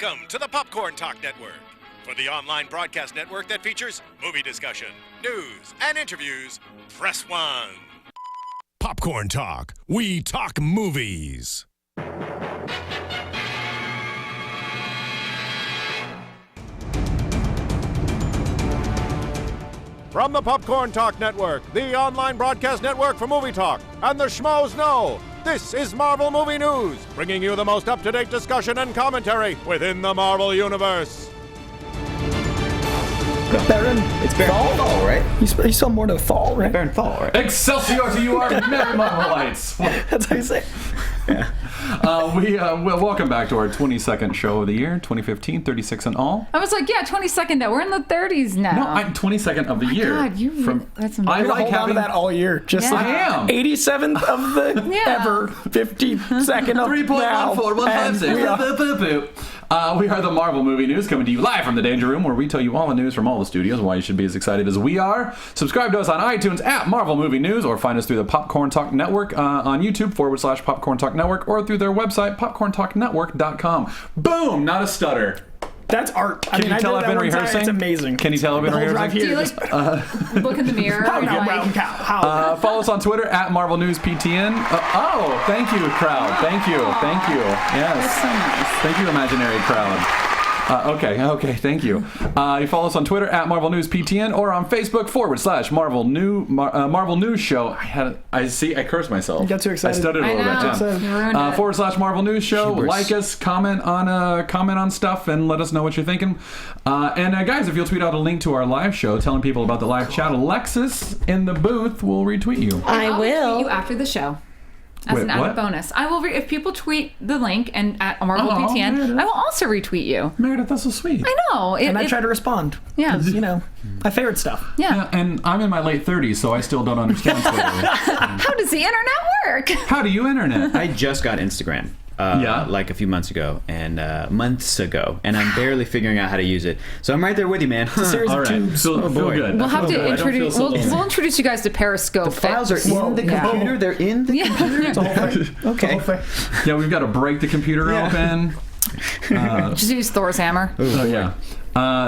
Welcome to the Popcorn Talk Network, for the online broadcast network that features movie discussion, news, and interviews. Press 1. Popcorn Talk. We talk movies. From the Popcorn Talk Network, the online broadcast network for movie talk, and the schmoes know, this is Marvel Movie News, bringing you the most up-to-date discussion and commentary within the Marvel Universe. Baron. It's Baron Thal, right? You saw more to Thal, right? Baron Thal, right? Excelsior to you, our merry Marvelites. That's how you say it. Yeah. Well, welcome back to our 22nd show of the year, 2015, 36 in all. I was like, yeah, 22nd now. We're in the 30s now. No, I'm 22nd of the year. God, that's amazing. I You're like hold on having to that all year. Just Yeah. like I am. 87th of the ever, 52nd of now. 3.1415. We are the Marvel Movie News, coming to you live from the Danger Room, where we tell you all the news from all the studios, why you should be as excited as we are. Subscribe to us on iTunes at Marvel Movie News, or find us through the Popcorn Talk Network on YouTube / Popcorn Talk Network, or through their website, popcorntalknetwork.com. Boom! Not a stutter. That's art. Can you tell I've been rehearsing? It's amazing. Can you tell I've been rehearsing? Do you like look in the mirror? How? Follow us on Twitter at Marvel News PTN. Thank you, crowd. Thank you. Yes. That's so nice. Thank you, imaginary crowd. Okay, thank you. You follow us on Twitter at Marvel News PTN, or on Facebook / Marvel News Show. I cursed myself. You got too excited. I stuttered a little bit. It. / Marvel News Show. Shubers. Like us, comment on stuff, and let us know what you're thinking. And guys, if you'll tweet out a link to our live show, telling people about the live chat, Alexis in the booth will retweet you. I'll retweet you after the show. As an added what? bonus. I will, if people tweet the link and at Marvel PTN, I will also retweet you. Meredith, that's so sweet. I know. And I try to respond. Yeah. Because, I favorite stuff. Yeah. And I'm in my late 30s, so I still don't understand Twitter. How does the internet work? How do you internet? I just got Instagram. Like a few months ago, and I'm barely figuring out how to use it. So I'm right there with you, man. It's a series All of right. tubes. Feel good. We'll have to introduce. so We'll introduce you guys to Periscope. The files are in the computer. They're in the computer. It's a whole thing. Okay. Yeah, we've got to break the computer open. Just use Thor's hammer. Oh, yeah.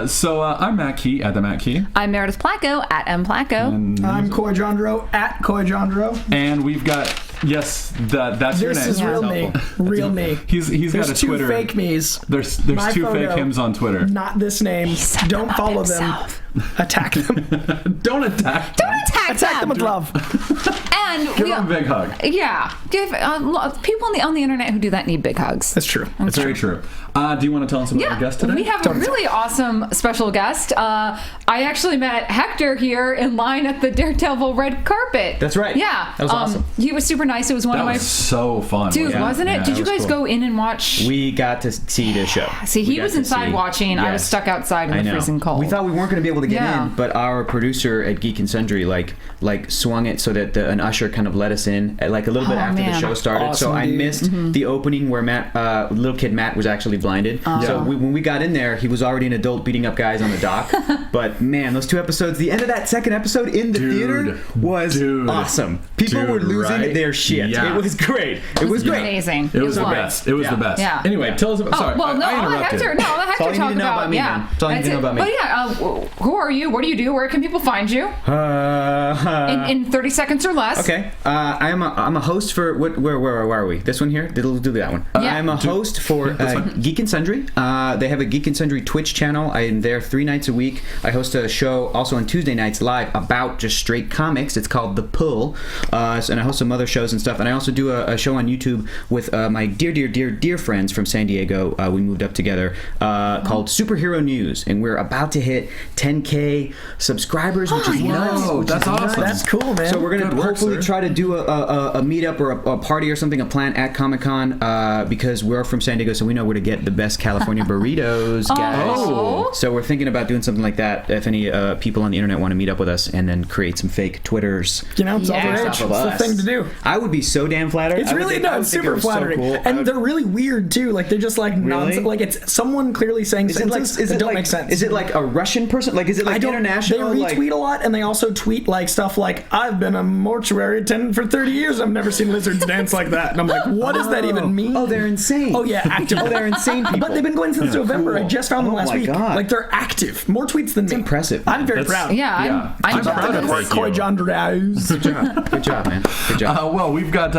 So I'm Matt Key at the Matt Key. I'm Meredith Placko at M Placko. I'm Coy Jandreau at Coy Jandreau. And we've got, that's your name. This is real me. Real me. He's got a Twitter. There's 2 fake me's. There's My 2 photo, fake hims on Twitter. Not this name. Don't follow them. Attack them. Don't attack. Don't attack them with love. And Give them a big hug. Yeah, give people on the internet who do that need big hugs. That's true. That's very true. Do you want to tell us about our guest today? We have a really awesome special guest. I actually met Hector here in line at the Daredevil red carpet. That's right. Yeah. That was awesome. He was super nice. It was one That of my... was so fun. Dude, wasn't it? Yeah, Did you was guys cool. go in and watch... We got to see the show. See, he was inside watching. I was Yes. stuck outside in the freezing cold. We thought we weren't going to be able to get Yeah. in, but our producer at Geek and Sundry like swung it so that an usher kind of let us in like a little bit after the show started. Awesome, so I dude. missed the opening where little kid Matt was actually blinded. So when we got in there, he was already an adult beating up guys on the dock. But man, those 2 episodes, the end of that second episode in the theater was awesome. People were losing their shit. Yeah. It was great. It was great. Amazing. It was the fun. best. It was the best. Yeah. Anyway, tell us about... Sorry, well, no, I interrupted. Hector all talk you need to know about me, man. That's all you need to know about me. But yeah, who are you? What do you do? Where can people find you? In 30 seconds or less. Okay. I'm a host for where are we? This one here? We'll do that one. Yeah. I'm a host for Geek and Sundry. They have a Geek and Sundry Twitch channel. I'm there 3 nights a week. I host a show also on Tuesday nights live about just straight comics. It's called The Pull. And I host some other shows and stuff. And I also do a show on YouTube with my dear friends from San Diego. We moved up together called Superhero News. And we're about to hit 10K subscribers, which is nuts. Whoa, that's awesome. That's cool, man. So we're going to hopefully try to do a meetup or a party or something, a plan at Comic-Con because we're from San Diego, so we know where to get the best California burritos, guys. Oh. So we're thinking about doing something like that if any people on the internet want to meet up with us and then create some fake Twitters. It's all the Yeah. rage. It's the thing to do. I would be so damn flattered. It's really super flattering. So cool. And they're really weird, too. Like, they're just like nonsense. Like, it's someone clearly saying sentences that don't make sense. Is it like a Russian person? Like, is it like international? They retweet a lot, and they also tweet like stuff like, "I've been a mortuary attendant for 30 years. I've never seen lizards dance like that." And I'm like, what does that even mean? Oh, they're insane. Oh yeah, active. Oh, they're insane people. But they've been going since November. Cool. I just found them last week. God. Like, they're active. More tweets than me. It's impressive. I'm very proud. Yeah, I'm proud of jealous. you. Coy Jandreau. Good job, man. Good job. Well, we've got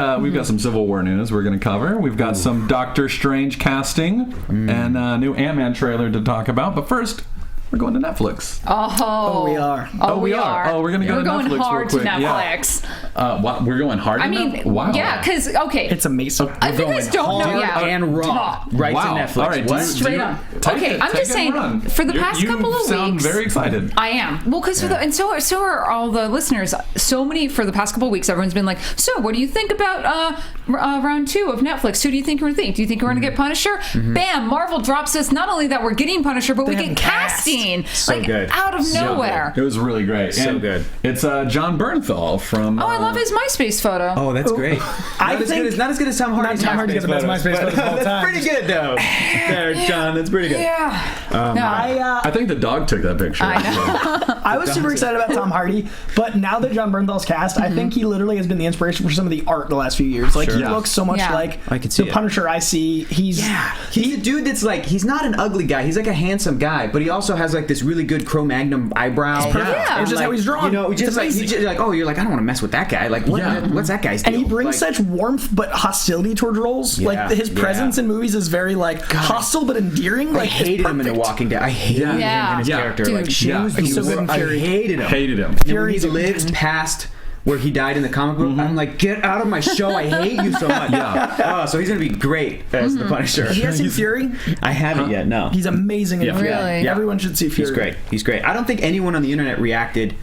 some Civil War news we're going to cover. We've got some Doctor Strange casting and a new Ant-Man trailer to talk about. But first, we're going to Netflix. Oh, we are. Oh, we are. Oh, we're going to go to Netflix real hard to quick. Netflix. What, we're going hard. I mean, wow. yeah, because It's amazing. if you guys don't know, and raw. Right Wow. to Netflix. All right, What? Straight up. Okay, I'm just saying, for the past couple of You sound weeks, very excited. I am. Well, because and so are all the listeners. So many for the past couple of weeks, everyone's been like, "So, what do you think about round 2 of Netflix? Who do you think we're going to think? Do you think we're going to get Punisher?" Bam! Marvel drops us not only that we're getting Punisher, but we have get cast. casting So good. out of So nowhere. It was really great. So And good. It's Jon Bernthal from. Oh, I love his MySpace photo. Oh, that's great. I think Not as good as Tom Hardy's. Tom Hardy's got the best MySpace photos of all That's time. pretty good, though. There, John. That's pretty good. Yeah. I think the dog took that picture. I know. I was super excited about Tom Hardy, but now that Jon Bernthal's cast, I think he literally has been the inspiration for some of the art the last few years. Like, he Yeah. looks so much Yeah. like I can see the it. Punisher I see. He's He's a dude that's like, he's not an ugly guy. He's like a handsome guy, but he also has like this really good Cro-Magnon eyebrow. Yeah. It's just how he's drawn. You know, It's just like, amazing. oh, you're like, I don't want to mess with that guy. Like, what's that guy's deal? And he brings Like, such warmth but hostility toward roles. Yeah, Like, his presence in movies is very like hostile but endearing. I Like, hated him in The Walking Dead. I hated him in his Yeah. character. Dude. Like, Yeah. shoes. He's so good in I Fury. hated him. Hated him. And when he Fury's lived past where he died in the comic book, I'm like, get out of my show. I hate you so much. Yeah. Oh, so he's going to be great as the Punisher. Have you guys seen Fury? I haven't yet, no. He's amazing in Fury. Really? Yeah. Everyone should see Fury. He's great. He's great. I don't think anyone on the internet reacted.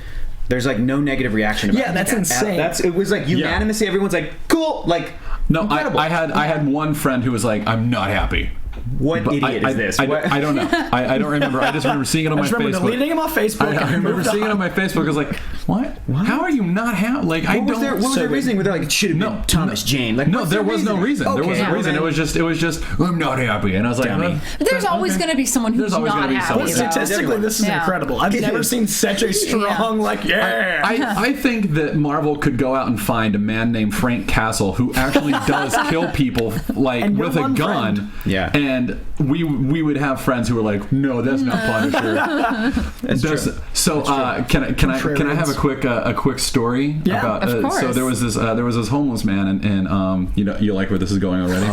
There's like no negative reaction about it. Yeah, that's insane. It was like unanimously. Everyone's like, cool. Like, No, incredible. I had one friend who was like, I'm not happy. What But idiot is this? I What? don't know. I don't remember. I just remember seeing it on I my just remember Facebook. deleting him off Facebook. I and remember moved seeing it on my Facebook. I was like, what? How are you not happy? Like, I What was don't. their, what was their reasoning? Where they're like, it should have been Thomas Jane. Like, No, what's there their was no reason. There was Okay, no reason. then- It was just I'm not happy, and I was like, Dummy. There's always going to be someone who's There's always not gonna be happy. someone. Statistically, this is Yeah. incredible. I've never seen such a strong, I think that Marvel could go out and find a man named Frank Castle who actually does kill people like And your with a one gun. friend. Yeah. And we would have friends who were like, no, that's not Punisher. That's true. So can I have a quick story Yeah, about? of course. So there was this homeless man and you like where this is going already.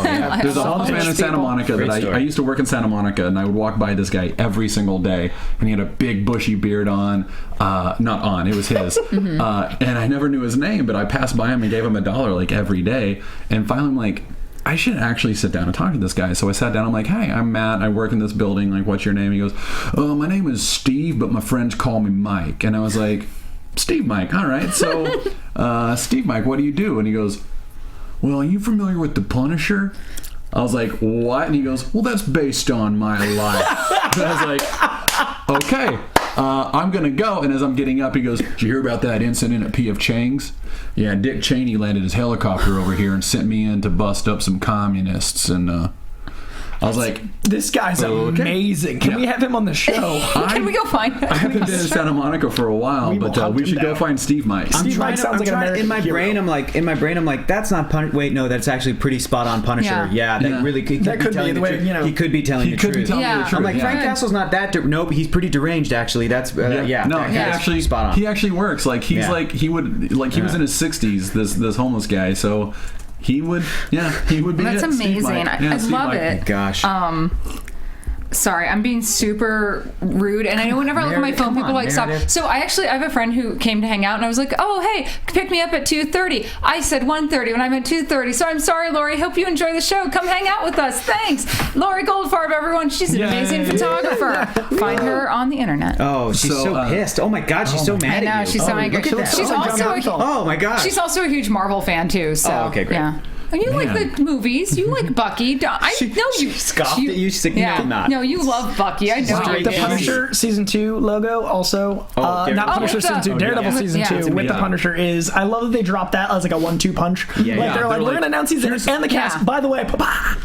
There's a homeless man in Santa Monica Great that story. I used to work in Santa Monica, and I would walk by this guy every single day, and he had a big bushy beard on. Not on, it was his. And I never knew his name, but I passed by him and gave him $1 like every day. And finally, I'm like, I should actually sit down and talk to this guy. So I sat down. I'm like, hey, I'm Matt. I work in this building. Like, what's your name? He goes, oh, my name is Steve, but my friends call me Mike. And I was like, Steve Mike. All right. So, Steve Mike, what do you do? And he goes, well, are you familiar with The Punisher? I was like, what? And he goes, well, that's based on my life. And I was like, okay. I'm going to go. And as I'm getting up, he goes, did you hear about that incident at P.F. Chang's? Yeah, Dick Cheney landed his helicopter over here and sent me in to bust up some communists. And I was like, This guy's amazing. Can we have him on the show? Can we go find him? I haven't been in Santa Monica for a while, We will but hunt we him should go down. find Steve Mike. Steve Mike sounds like an American in my hero. brain. I'm like, that's not Punisher. Wait, no, that's actually pretty spot on Punisher. Yeah. That really could That be could be telling the the way, truth. you know. He could be telling He the could be truth. telling Yeah. the truth. I'm like, Frank Castle's not that. Nope, he's pretty deranged actually. That's No, that he guy's actually spot on. He actually works. Like he's Yeah. like he would like he was in his 60s. This homeless guy. So he would be. That's it. Steve amazing. Mike. I Steve love Mike. it. Gosh. Sorry, I'm being super rude, and I know whenever I look at my Meredith, phone, come people on, like stop. Meredith. So I have a friend who came to hang out, and I was like, "Oh, hey, pick me up at 2:30." I said 1:30 when I meant 2:30. So I'm sorry, Lori. Hope you enjoy the show. Come hang out with us. Thanks, Lori Goldfarb, everyone. She's an amazing photographer. Find her on the internet. Oh, she's so pissed. Oh my God, she's so mad I know at you. she's so angry. Look at that. She's Oh, also Jon Bernthal. Oh my God. she's also a huge Marvel fan too. So Oh, okay, great. yeah. And you like the movies. You like Bucky. I know you. scoffed at you. She's like, no, I'm not. No, you love Bucky. I know you The do. Punisher season 2 logo also, Daredevil. not Punisher with the- season 2, Daredevil yeah. season Yeah. 2 with the Punisher is, I love that they dropped that as like a 1-2 punch. Yeah, yeah. They're like, we're going to announce he's there and the cast. Yeah. By the way,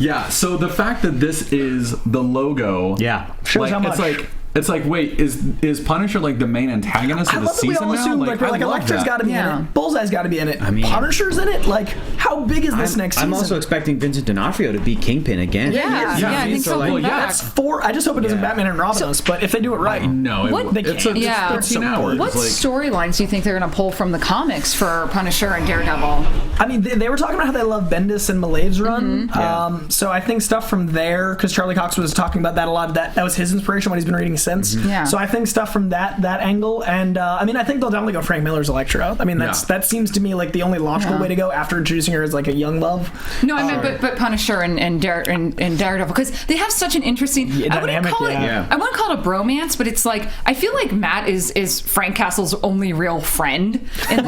Yeah. So the fact that this is the logo. Yeah. Shows how much. It's like It's like, wait, is Punisher like the main antagonist of the season we all now? assumed, like Elektra's got to be in it, Bullseye's got to be in it. I mean, Punisher's in it. Like, how big is this next season? I'm also expecting Vincent D'Onofrio to be Kingpin again. Yeah, I think so. That's 4. I just hope it doesn't Batman and Robin us, but if they do it right, it's 13 hours. What storylines do you think they're going to pull from the comics for Punisher and Daredevil? I mean, they were talking about how they love Bendis and Maleev's run. So I think stuff from there, because Charlie Cox was talking about that a lot. That was his inspiration, what he's been reading since. Yeah. So I think stuff from that angle, and I mean, I think they'll definitely go Frank Miller's Elektra. I mean, that seems to me like the only logical way to go after introducing her as like a young love. No, I meant but Punisher and Daredevil, because they have such an interesting dynamic. I wouldn't call it a bromance, but it's like I feel like Matt is Frank Castle's only real friend in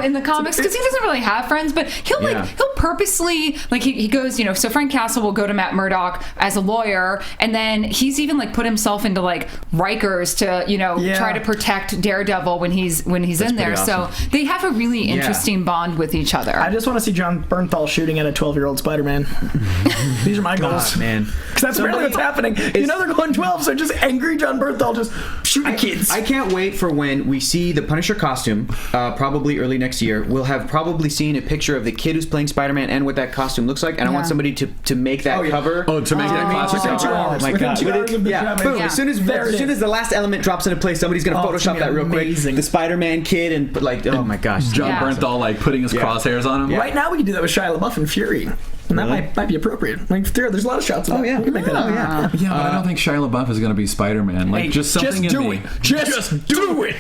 in the comics, because he doesn't really have friends, but he'll purposely he goes, so Frank Castle will go to Matt Murdock as a lawyer, and then he's even like put himself into like Rikers to try to protect Daredevil when he's in there. Awesome. So they have a really interesting bond with each other. I just want to see Jon Bernthal shooting at a 12-year-old Spider-Man. These are my goals, man. Because that's really what's happening. They're going 12, so just angry Jon Bernthal just shooting kids. I can't wait for when we see the Punisher costume, probably early next year. We'll have probably seen a picture of the kid who's playing Spider-Man and what that costume looks like, and I want somebody to make that cover. Oh, to make that classic cover. Oh my god! Boom! As soon as the last element drops into place, somebody's gonna Photoshop that real quick. The Spider-Man kid and oh my gosh, Jon Bernthal like putting his crosshairs on him. Yeah. Right now we can do that with Shia LaBeouf and Fury. And that might be appropriate. Like, there's a lot of shots of that. We can make that up. But I don't think Shia LaBeouf is going to be Spider-Man. Like, just something just in do me. it. Just do it.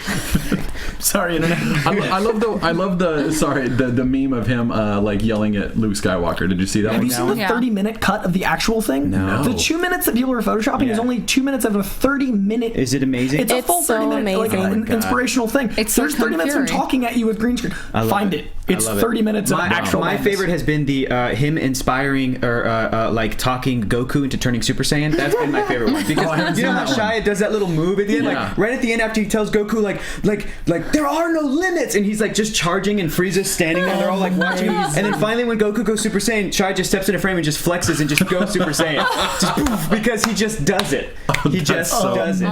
Sorry, internet. I love the meme of him like yelling at Luke Skywalker. Did you see that one? Have you seen the 30-minute cut of the actual thing? No. The 2 minutes that people are photoshopping is only 2 minutes of a 30-minute. Is it amazing? It's a full 30-minute like an inspirational thing. It's There's 30 minutes of talking at you with green screen. Find it. It's 30 minutes of actual. My favorite has been the him inspiring or like talking Goku into turning Super Saiyan. That's been my favorite one, because you know how Shia does that little move at the end, like right at the end after he tells Goku like there are no limits, and he's like just charging and Frieza's standing there, they're all like watching him, and then finally when Goku goes Super Saiyan, Shia just steps in a frame and just flexes and just goes Super Saiyan, just poof, because he just does it. He just does it.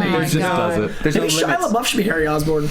There's no limits. Shia LaBeouf should be Harry Osborn.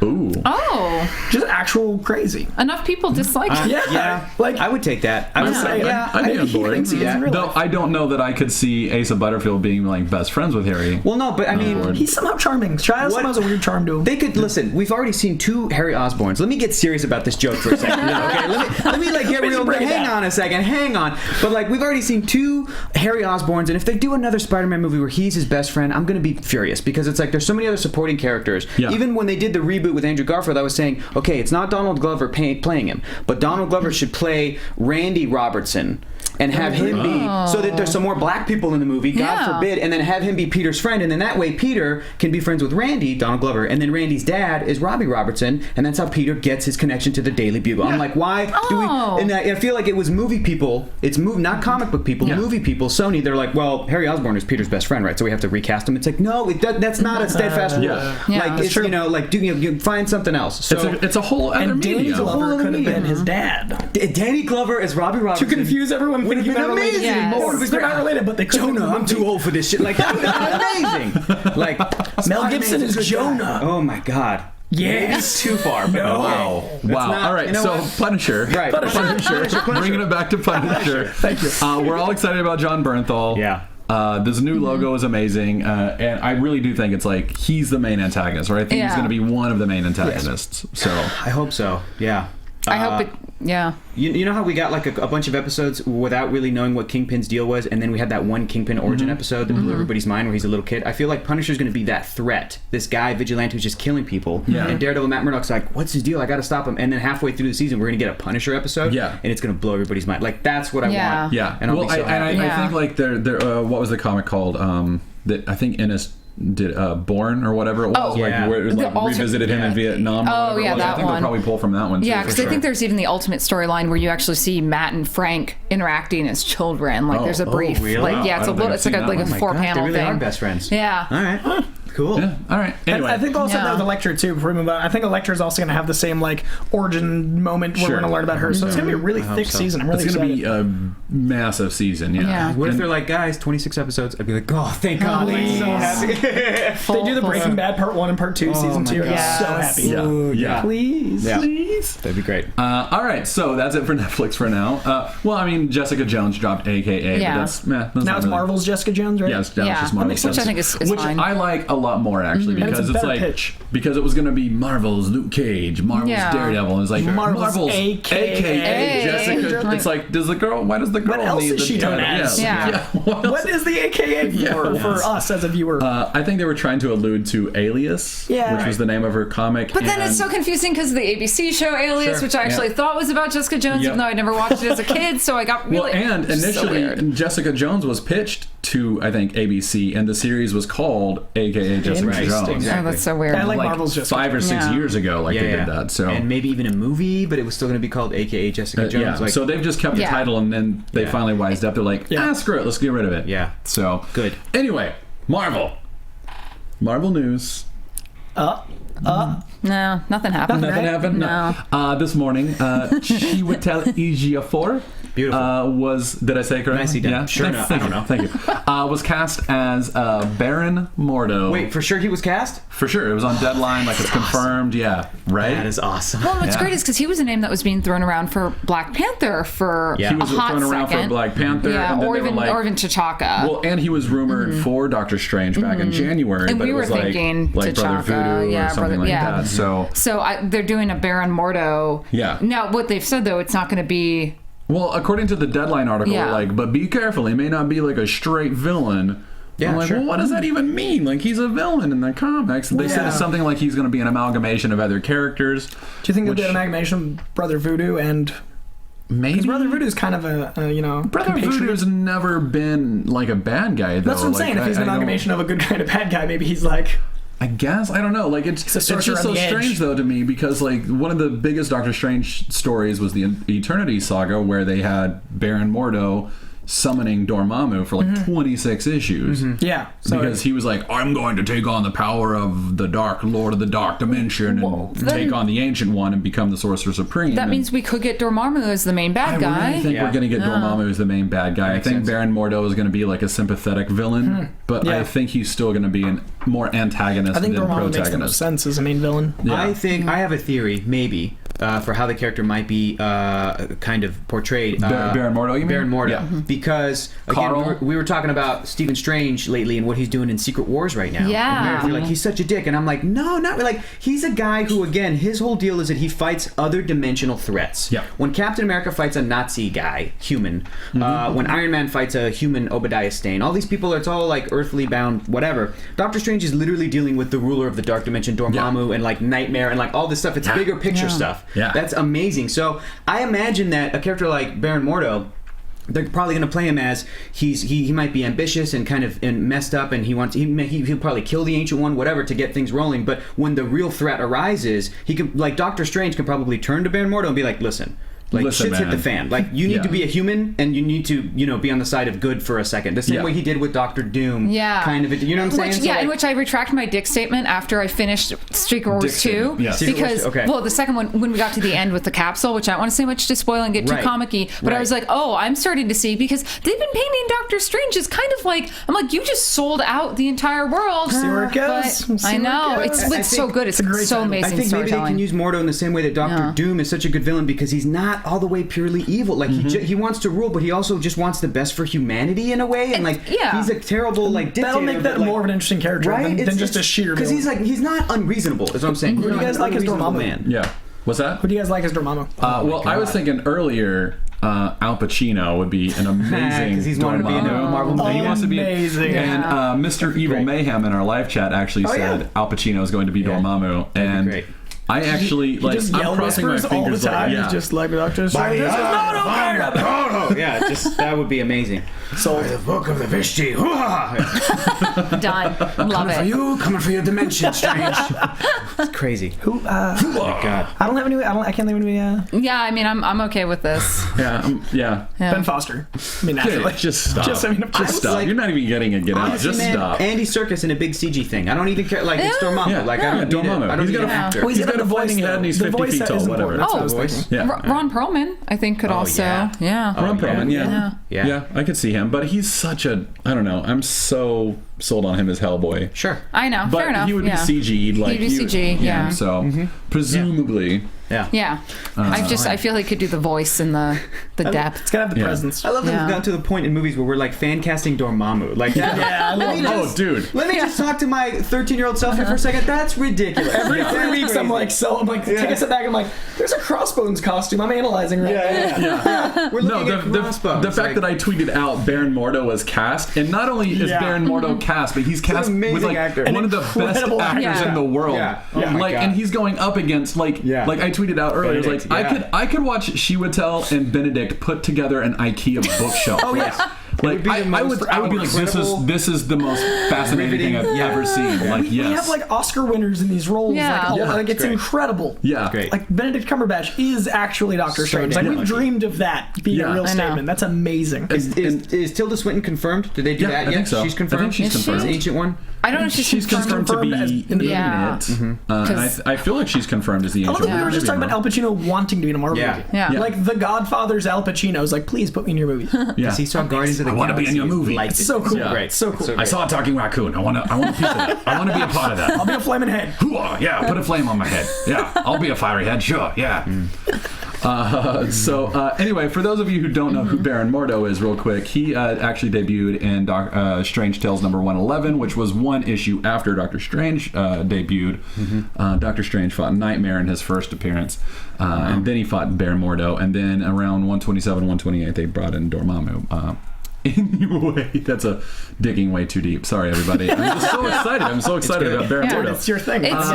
Ooh. Oh. Just actual crazy. Enough people dislike it. Yeah. Like, I would take that. I would say, I'd be on board. Though I don't know that I could see Asa Butterfield being like best friends with Harry. Well, no, but I mean, he's somehow charming. Shia somehow has a weird charm to him. They could listen. We've already seen 2 Harry Osborns. Let me get serious about this joke for a second. Okay, let me like get real. Hang on a second. Hang on. But like, we've already seen 2 Harry Osborns, and if they do another Spider-Man movie where he's his best friend, I'm gonna be furious, because it's like there's so many other supporting characters. Yeah. Even when they did the reboot with Andrew Garfield, I was saying, okay, it's not Donald Glover playing him, but Donald Glover should play Randy Robertson and have him be, so that there's some more black people in the movie, God forbid, and then have him be Peter's friend, and then that way Peter can be friends with Randy, Donald Glover, and then Randy's dad is Robbie Robertson, and that's how Peter gets his connection to the Daily Bugle. I'm like, why do we, and I feel like it was movie people, not comic book people, movie people, Sony, they're like, well, Harry Osborn is Peter's best friend, right, so we have to recast him. It's like, no, that's not a steadfast rule. Like, it's, you find something else. So it's a whole other and Danny medium. Glover could have been his dad. Danny Glover as Robbie Robertson. To confuse everyone would have thinking been amazing. More because they're not related, but they could. Jonah, I'm too old for this shit. Like, that would have been amazing. Like, Mel Gibson is Jonah. Oh my god. Yeah, it's too far. But Wow. Not, all right, so what? Punisher. Right. Punisher. Bringing it back to Punisher. Thank you. We're all excited about Jon Bernthal. Yeah. This new logo is amazing, and I really do think it's like he's the main antagonist, right? I think he's going to be one of the main antagonists. So I hope so. Yeah. I hope it. Yeah. You know how we got like a bunch of episodes without really knowing what Kingpin's deal was, and then we had that one Kingpin origin episode that blew everybody's mind where he's a little kid. I feel like Punisher's going to be that threat, this guy vigilante who's just killing people. Yeah. And Daredevil Matt Murdock's like, what's his deal? I got to stop him. And then halfway through the season, we're going to get a Punisher episode. Yeah. And it's going to blow everybody's mind. Like, that's what I want. Yeah. And I'll be so happy. I think like they're what was the comic called? That I think Ennis did Born or whatever it was, like where it was like revisited him in Vietnam. Oh yeah, that I think one. they'll probably pull from that one. Yeah, because I think there's even the ultimate storyline where you actually see Matt and Frank interacting as children. Like there's a brief, really? like it's a little, it's like a 4-panel they really thing. are best friends. Yeah. All right. Cool. Yeah. All right. Anyway. I think also Yeah. that with Elektra too. Before we move on, I think Elektra is also going to have the same like origin moment where Sure. we're going to learn about her. So it's going to be a really thick season. I'm really it's going excited. to be a massive season. Yeah. Yeah. What if they're like, guys, 26 episodes? I'd be like, oh, thank God. I'm so happy. They do the Breaking Bad Part 1 and Part 2 season 2. I'm so happy. Yeah. Please. Yeah. Please. That'd be great. All right, so that's it for Netflix for now. Well, I mean, Jessica Jones dropped AKA, Yeah. but that's Now not it's really- Marvel's Jessica Jones, right? Yes, now it's Yeah. just Marvel. Which I think is which fine. I like a lot more actually And it's because a it's better like pitch. because it was going to be Marvel's Luke Cage, Marvel's Yeah. Daredevil, and it's like Marvel's AKA Jessica. Like- It's like why does the girl What else need is the she known title? as? Yeah. What is the AKA for us as a viewer? I think they were trying to allude to Alias, Yeah. which was the name of her comic. But then and- it's so confusing because of the ABC show Alias, Sure. which I actually thought was about Jessica Jones, Yep. even though I'd never watched it as a kid. So I got Well, really and so initially weird. Jessica Jones was pitched to, I think, ABC, and the series was called AKA Jessica Interesting. Jones. Oh, that's so weird. I like Like Marvel's Jessica 5 or 6 Yeah. years ago, like they did that. So And maybe even a movie, but it was still going to be called AKA Jessica Jones. yeah, Like, so they've just kept the Yeah. title, and then they finally wised up. They're like, screw it, let's get rid of it. Yeah. So Good. Anyway, Marvel news. No, nothing happened. Nothing happened. No. This morning, Chiwetel Ejiofor. Beautiful. Was did I say it correctly? Nicely done. Yeah. Sure enough. I don't know. Thank you. Was cast as Baron Mordo. Wait, for sure he was cast? For sure, it was on Deadline. Like it's confirmed. Yeah. Right. That is awesome. Well, what's Yeah. great is because he was a name that was being thrown around for Black Panther for Yeah. He a was hot thrown around second. for Black Panther. Yeah, and then or they were even like, or even T'Chaka. Well, and he was rumored for Doctor Strange back in January, And but we it were was like, thinking like Brother T'Chaka, Voodoo yeah, or something like that. So they're doing a Baron Mordo. Yeah. Now, what they've said though, it's not going to be. well, according to the Deadline article, Yeah. like, but be careful, he may not be like a straight villain. Yeah, I'm like, sure. well, what does that even mean? Like, he's a villain in the comics. They said it's something like he's going to be an amalgamation of other characters. Do you think they'll do an amalgamation of Brother Voodoo and... Maybe Because Brother Voodoo's kind of a Brother compatriot. Voodoo's never been like a bad guy, though. That's what I'm saying. If he's an amalgamation of a good guy and a bad guy, maybe he's like... I guess I don't know. Like it's a just sorcerer so on the edge. strange though to me because like one of the biggest Doctor Strange stories was the Eternity Saga where they had Baron Mordo summoning Dormammu for like 26 issues. Yeah. So Because he was like, I'm going to take on the power of the Dark Lord of the Dark Dimension and then- take on the Ancient One and become the Sorcerer Supreme. That And means we could get Dormammu as the main bad I guy. really think we're going to get Dormammu as the main bad guy. I think sense. Baron Mordo is going to be like a sympathetic villain, but I Yeah. think he's still going to be more antagonist I think than Dormammu makes the most protagonist. sense as a main villain. Yeah. I think I have a theory, maybe, for how the character might be kind of portrayed. Baron Mordo, you mean? Baron Mordo. Yeah. Because, again, Carl? we were talking about Stephen Strange lately and what he's doing in Secret Wars right now. Yeah. And Meredith, you're like, he's such a dick. And I'm like, no, not really. Like, he's a guy who, again, his whole deal is that he fights other dimensional threats. Yeah. When Captain America fights a Nazi guy, human, when Iron Man fights a human Obadiah Stane, all these people, it's all like earthly bound, whatever. Doctor Strange is literally dealing with the ruler of the Dark Dimension, Dormammu, and like Nightmare, and like all this stuff. It's bigger picture stuff. Yeah. That's amazing. So I imagine that a character like Baron Mordo, they're probably going to play him as he might be ambitious and kind of messed up, and he'll probably kill the Ancient One, whatever, to get things rolling. But when the real threat arises, he can, like Doctor Strange, can probably turn to Baron Mordo and be like, listen, shit's hit man. the fan. Like, you need to be a human, and you need to, be on the side of good for a second. The same way he did with Doctor Doom. Yeah. Kind of, you know what I'm saying? In which I retracted my dick statement after I finished Secret Wars Dick 2. statement, yes. Secret Wars Because, 2, okay. well, the second one, when we got to the end with the capsule, which I don't want to say much to spoil and get too Right. comic-y, but I Right. was like, oh, I'm starting to see, because they've been painting Doctor Strange as kind of like, I'm like, you just sold out the entire world. See where it goes. But See I where it know. goes. It's I so think good. It's it's a great so title. amazing I think maybe they storytelling. can use Mordo in the same way that Doctor Doom is such a good villain, because he's not all the way purely evil. Like he wants to rule, but he also just wants the best for humanity in a way. And like he's a terrible dictator. That'll make that but, more of an interesting character right? than just a sheer because villain. he's not unreasonable. Is what I'm saying. Who do you guys like as Unreasonable Dormammu? man. Yeah. What's that? Who do you guys like as Dormammu? Well, I was thinking earlier, Al Pacino would be an amazing 'Cause he's wanted to be in a Dormammu. Marvel movie. He wants to be. Amazing. And Mr. Evil Mayhem in our live chat actually said yeah. Al Pacino is going to be Dormammu, be and great. I actually He just I'm yell crossing my whispers all the fingers time. like, yeah. He's just like Doctor Strange. Yeah, just that would be amazing. So The book of the Vishti. Done. Love it. Coming for your dimension, Strange. It's crazy. who? Oh God. I don't have any. I can't think of any. Yeah, I mean, I'm okay with this. Yeah. Ben Foster. I mean, naturally. Just stop. Just, I mean, Just stop. like- You're not even getting a get out. Honestly, Just man, stop. Andy Serkis in a big CG thing. I don't even care. Like it's Dormammu. Yeah, Like I don't need Dormammu. it. I don't He's need got an a- actor. Well, He's got got a flaming head and he's 50 feet tall, whatever. That's what I Oh, was voice. thinking. Yeah. Ron Perlman, I think, could also. yeah. Yeah. Ron Perlman, yeah. Yeah. I could see him, but he's such a, I don't know, I'm so sold on him as Hellboy. Sure. I know. But Fair enough. he would yeah. be CG'd. Like, He'd be CG, yeah. So, presumably. Yeah. Yeah. I feel he could do the voice and the depth. It's gotta have the Yeah. presence. I love that Yeah. we've gotten to the point in movies where we're like fan casting Dormammu. Like, Yeah, I love it. Oh, dude. let me just talk to my 13-year-old self here for a second. That's ridiculous. Every 3 weeks, I'm like, take a step back. I'm like, there's a Crossbones costume. I'm analyzing right now. we're No, looking at Crossbones. the fact that I tweeted out Baron Mordo was cast, and not only is Yeah. Baron Mordo cast, but he's cast with amazing like actor. one of the best incredible actors actor. in the world. Yeah. Oh my like, God. and he's going up against like I tweeted out earlier. It was like Benedict, I could watch Chiwetel and Benedict put together an IKEA bookshelf. Oh, yeah. Like be the I would be like, incredible, this is the most fascinating thing I've ever seen. Like, yes, We have like Oscar winners in these roles. Yeah. Like it's great. incredible. yeah, Great. Like Benedict Cumberbatch is actually Doctor Strange. Like damn we lucky. dreamed of that being Yeah. a real I know. statement. That's amazing. Is Tilda Swinton confirmed? Did they do Yeah, that I yet? think so. She's I confirmed. think she's Is she? confirmed. The ancient one. I don't know if she's confirmed. to be as in the- Yeah. it. And I feel like she's confirmed as the I love ancient that we one. were just Maybe talking I'm about Al Pacino wanting to be in a Marvel Yeah. movie. Yeah. Like The Godfather's Al Pacino is like, please put me in your movie. wrong. Yeah. He saw Guardians of the I wanna be in your Galaxy. movie. Liked It's it. so cool. Yeah. Great. So cool. I saw a talking raccoon. I want a piece of that. I want to be a part of that. I'll be a flaming head. Hoo-ah, yeah, put a flame on my head. Yeah, I'll be a fiery head. Sure, yeah. Anyway, for those of you who don't know who Baron Mordo is, real quick, he actually debuted in Strange Tales number 111, which was one issue after Doctor Strange debuted. Doctor Strange fought Nightmare in his first appearance, and then he fought Baron Mordo, and then around 127, 128, they brought in Dormammu. Anyway, that's a digging way too deep. Sorry, everybody. I'm just so excited. I'm so excited about Baron Yeah. Mordo. It's your thing. It's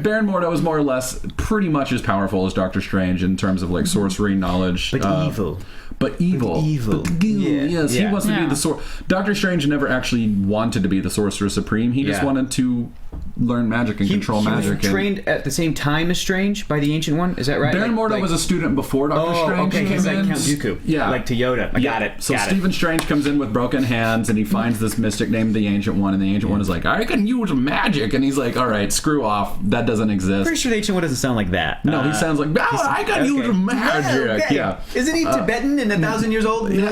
Baron Mordo is more or less pretty much as powerful as Doctor Strange in terms of like sorcery knowledge. But evil. But evil. evil. But goo, Yeah. yes, he Yeah. wants to be Yeah. the Doctor Strange never actually wanted to be the Sorcerer Supreme. He just Yeah. wanted to learn magic and control he magic. was trained at the same time as Strange by the Ancient One. Is that right? Baron Mordo Like- was a student before Doctor Oh, Strange. okay. came It's like in. Count Dooku. Yeah. Like Toyota. I got it. So got Stephen Strange comes in with broken hands and he finds this mystic named the Ancient One, and the Ancient One is like, I can use magic, and he's like, all right, screw off, that doesn't exist. Pretty sure the Ancient One doesn't sound like that. No, he sounds like, I can use magic. Okay. Yeah. Isn't he Tibetan and 1,000 years old? You're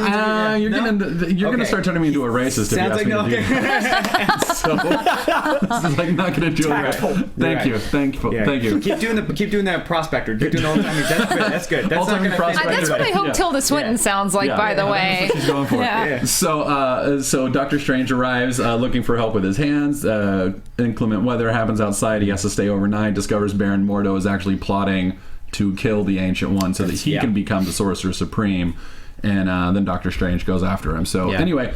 No? gonna Okay. start turning me into a racist if Sounds you ask like me to do that. So this is like not gonna do it right. Tactful. Thank you, Right. thank Yeah. you. Keep doing that prospector. Keep doing all the time. That's good. That's good. That's All-time not gonna prospector. offend That's what I anybody. hope Yeah. Tilda Swinton sounds like, Yeah. by the Yeah, way. that's what she's going for. Yeah. So Doctor Strange arrives looking for help with his hands. Inclement weather happens outside. He has to stay overnight. Discovers Baron Mordo is actually plotting to kill the Ancient One so that he can become the Sorcerer Supreme. And then Doctor Strange goes after him. So anyway,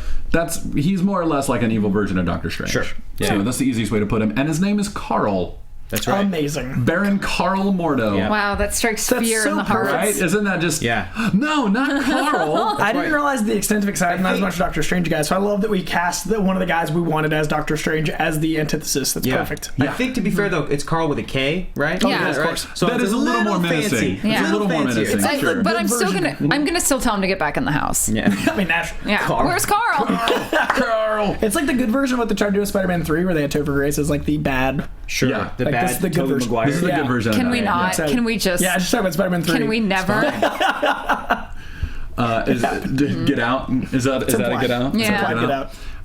he's more or less like an evil version of Doctor Strange. Sure. Yeah. So that's the easiest way to put him. And his name is Carl. That's right. Amazing. Baron Carl Mordo. Yeah. Wow, that strikes That's fear so in the heart. perfect. Right? Isn't that just... Yeah. No, not Carl. I didn't realize the extent of excitement. Not as much Doctor Strange guys. So I love that we cast one of the guys we wanted as Doctor Strange as the antithesis. That's perfect. I think, to be fair, though, it's Carl with a K, right? Yeah. Yeah, of right? course. So That it's is a little more menacing. fancy. Yeah. It's a little more fancier. menacing. It's like Sure. But I'm still version. gonna still tell him to get back in the house. Yeah. I mean, naturally. Yeah. Carl. Where's Carl? Carl. It's like the good version of what they tried to do with Spider-Man 3, where they had Topher Grace as like the bad. Sure. Yeah. The Like, bad this is the good Tobey version. Maguire. This is the Yeah. good version. Can of we that. not? Yeah. Can we just? Yeah, just talk about Spider-Man 3. Can we never? Get out? Is that a get out? Yeah. Get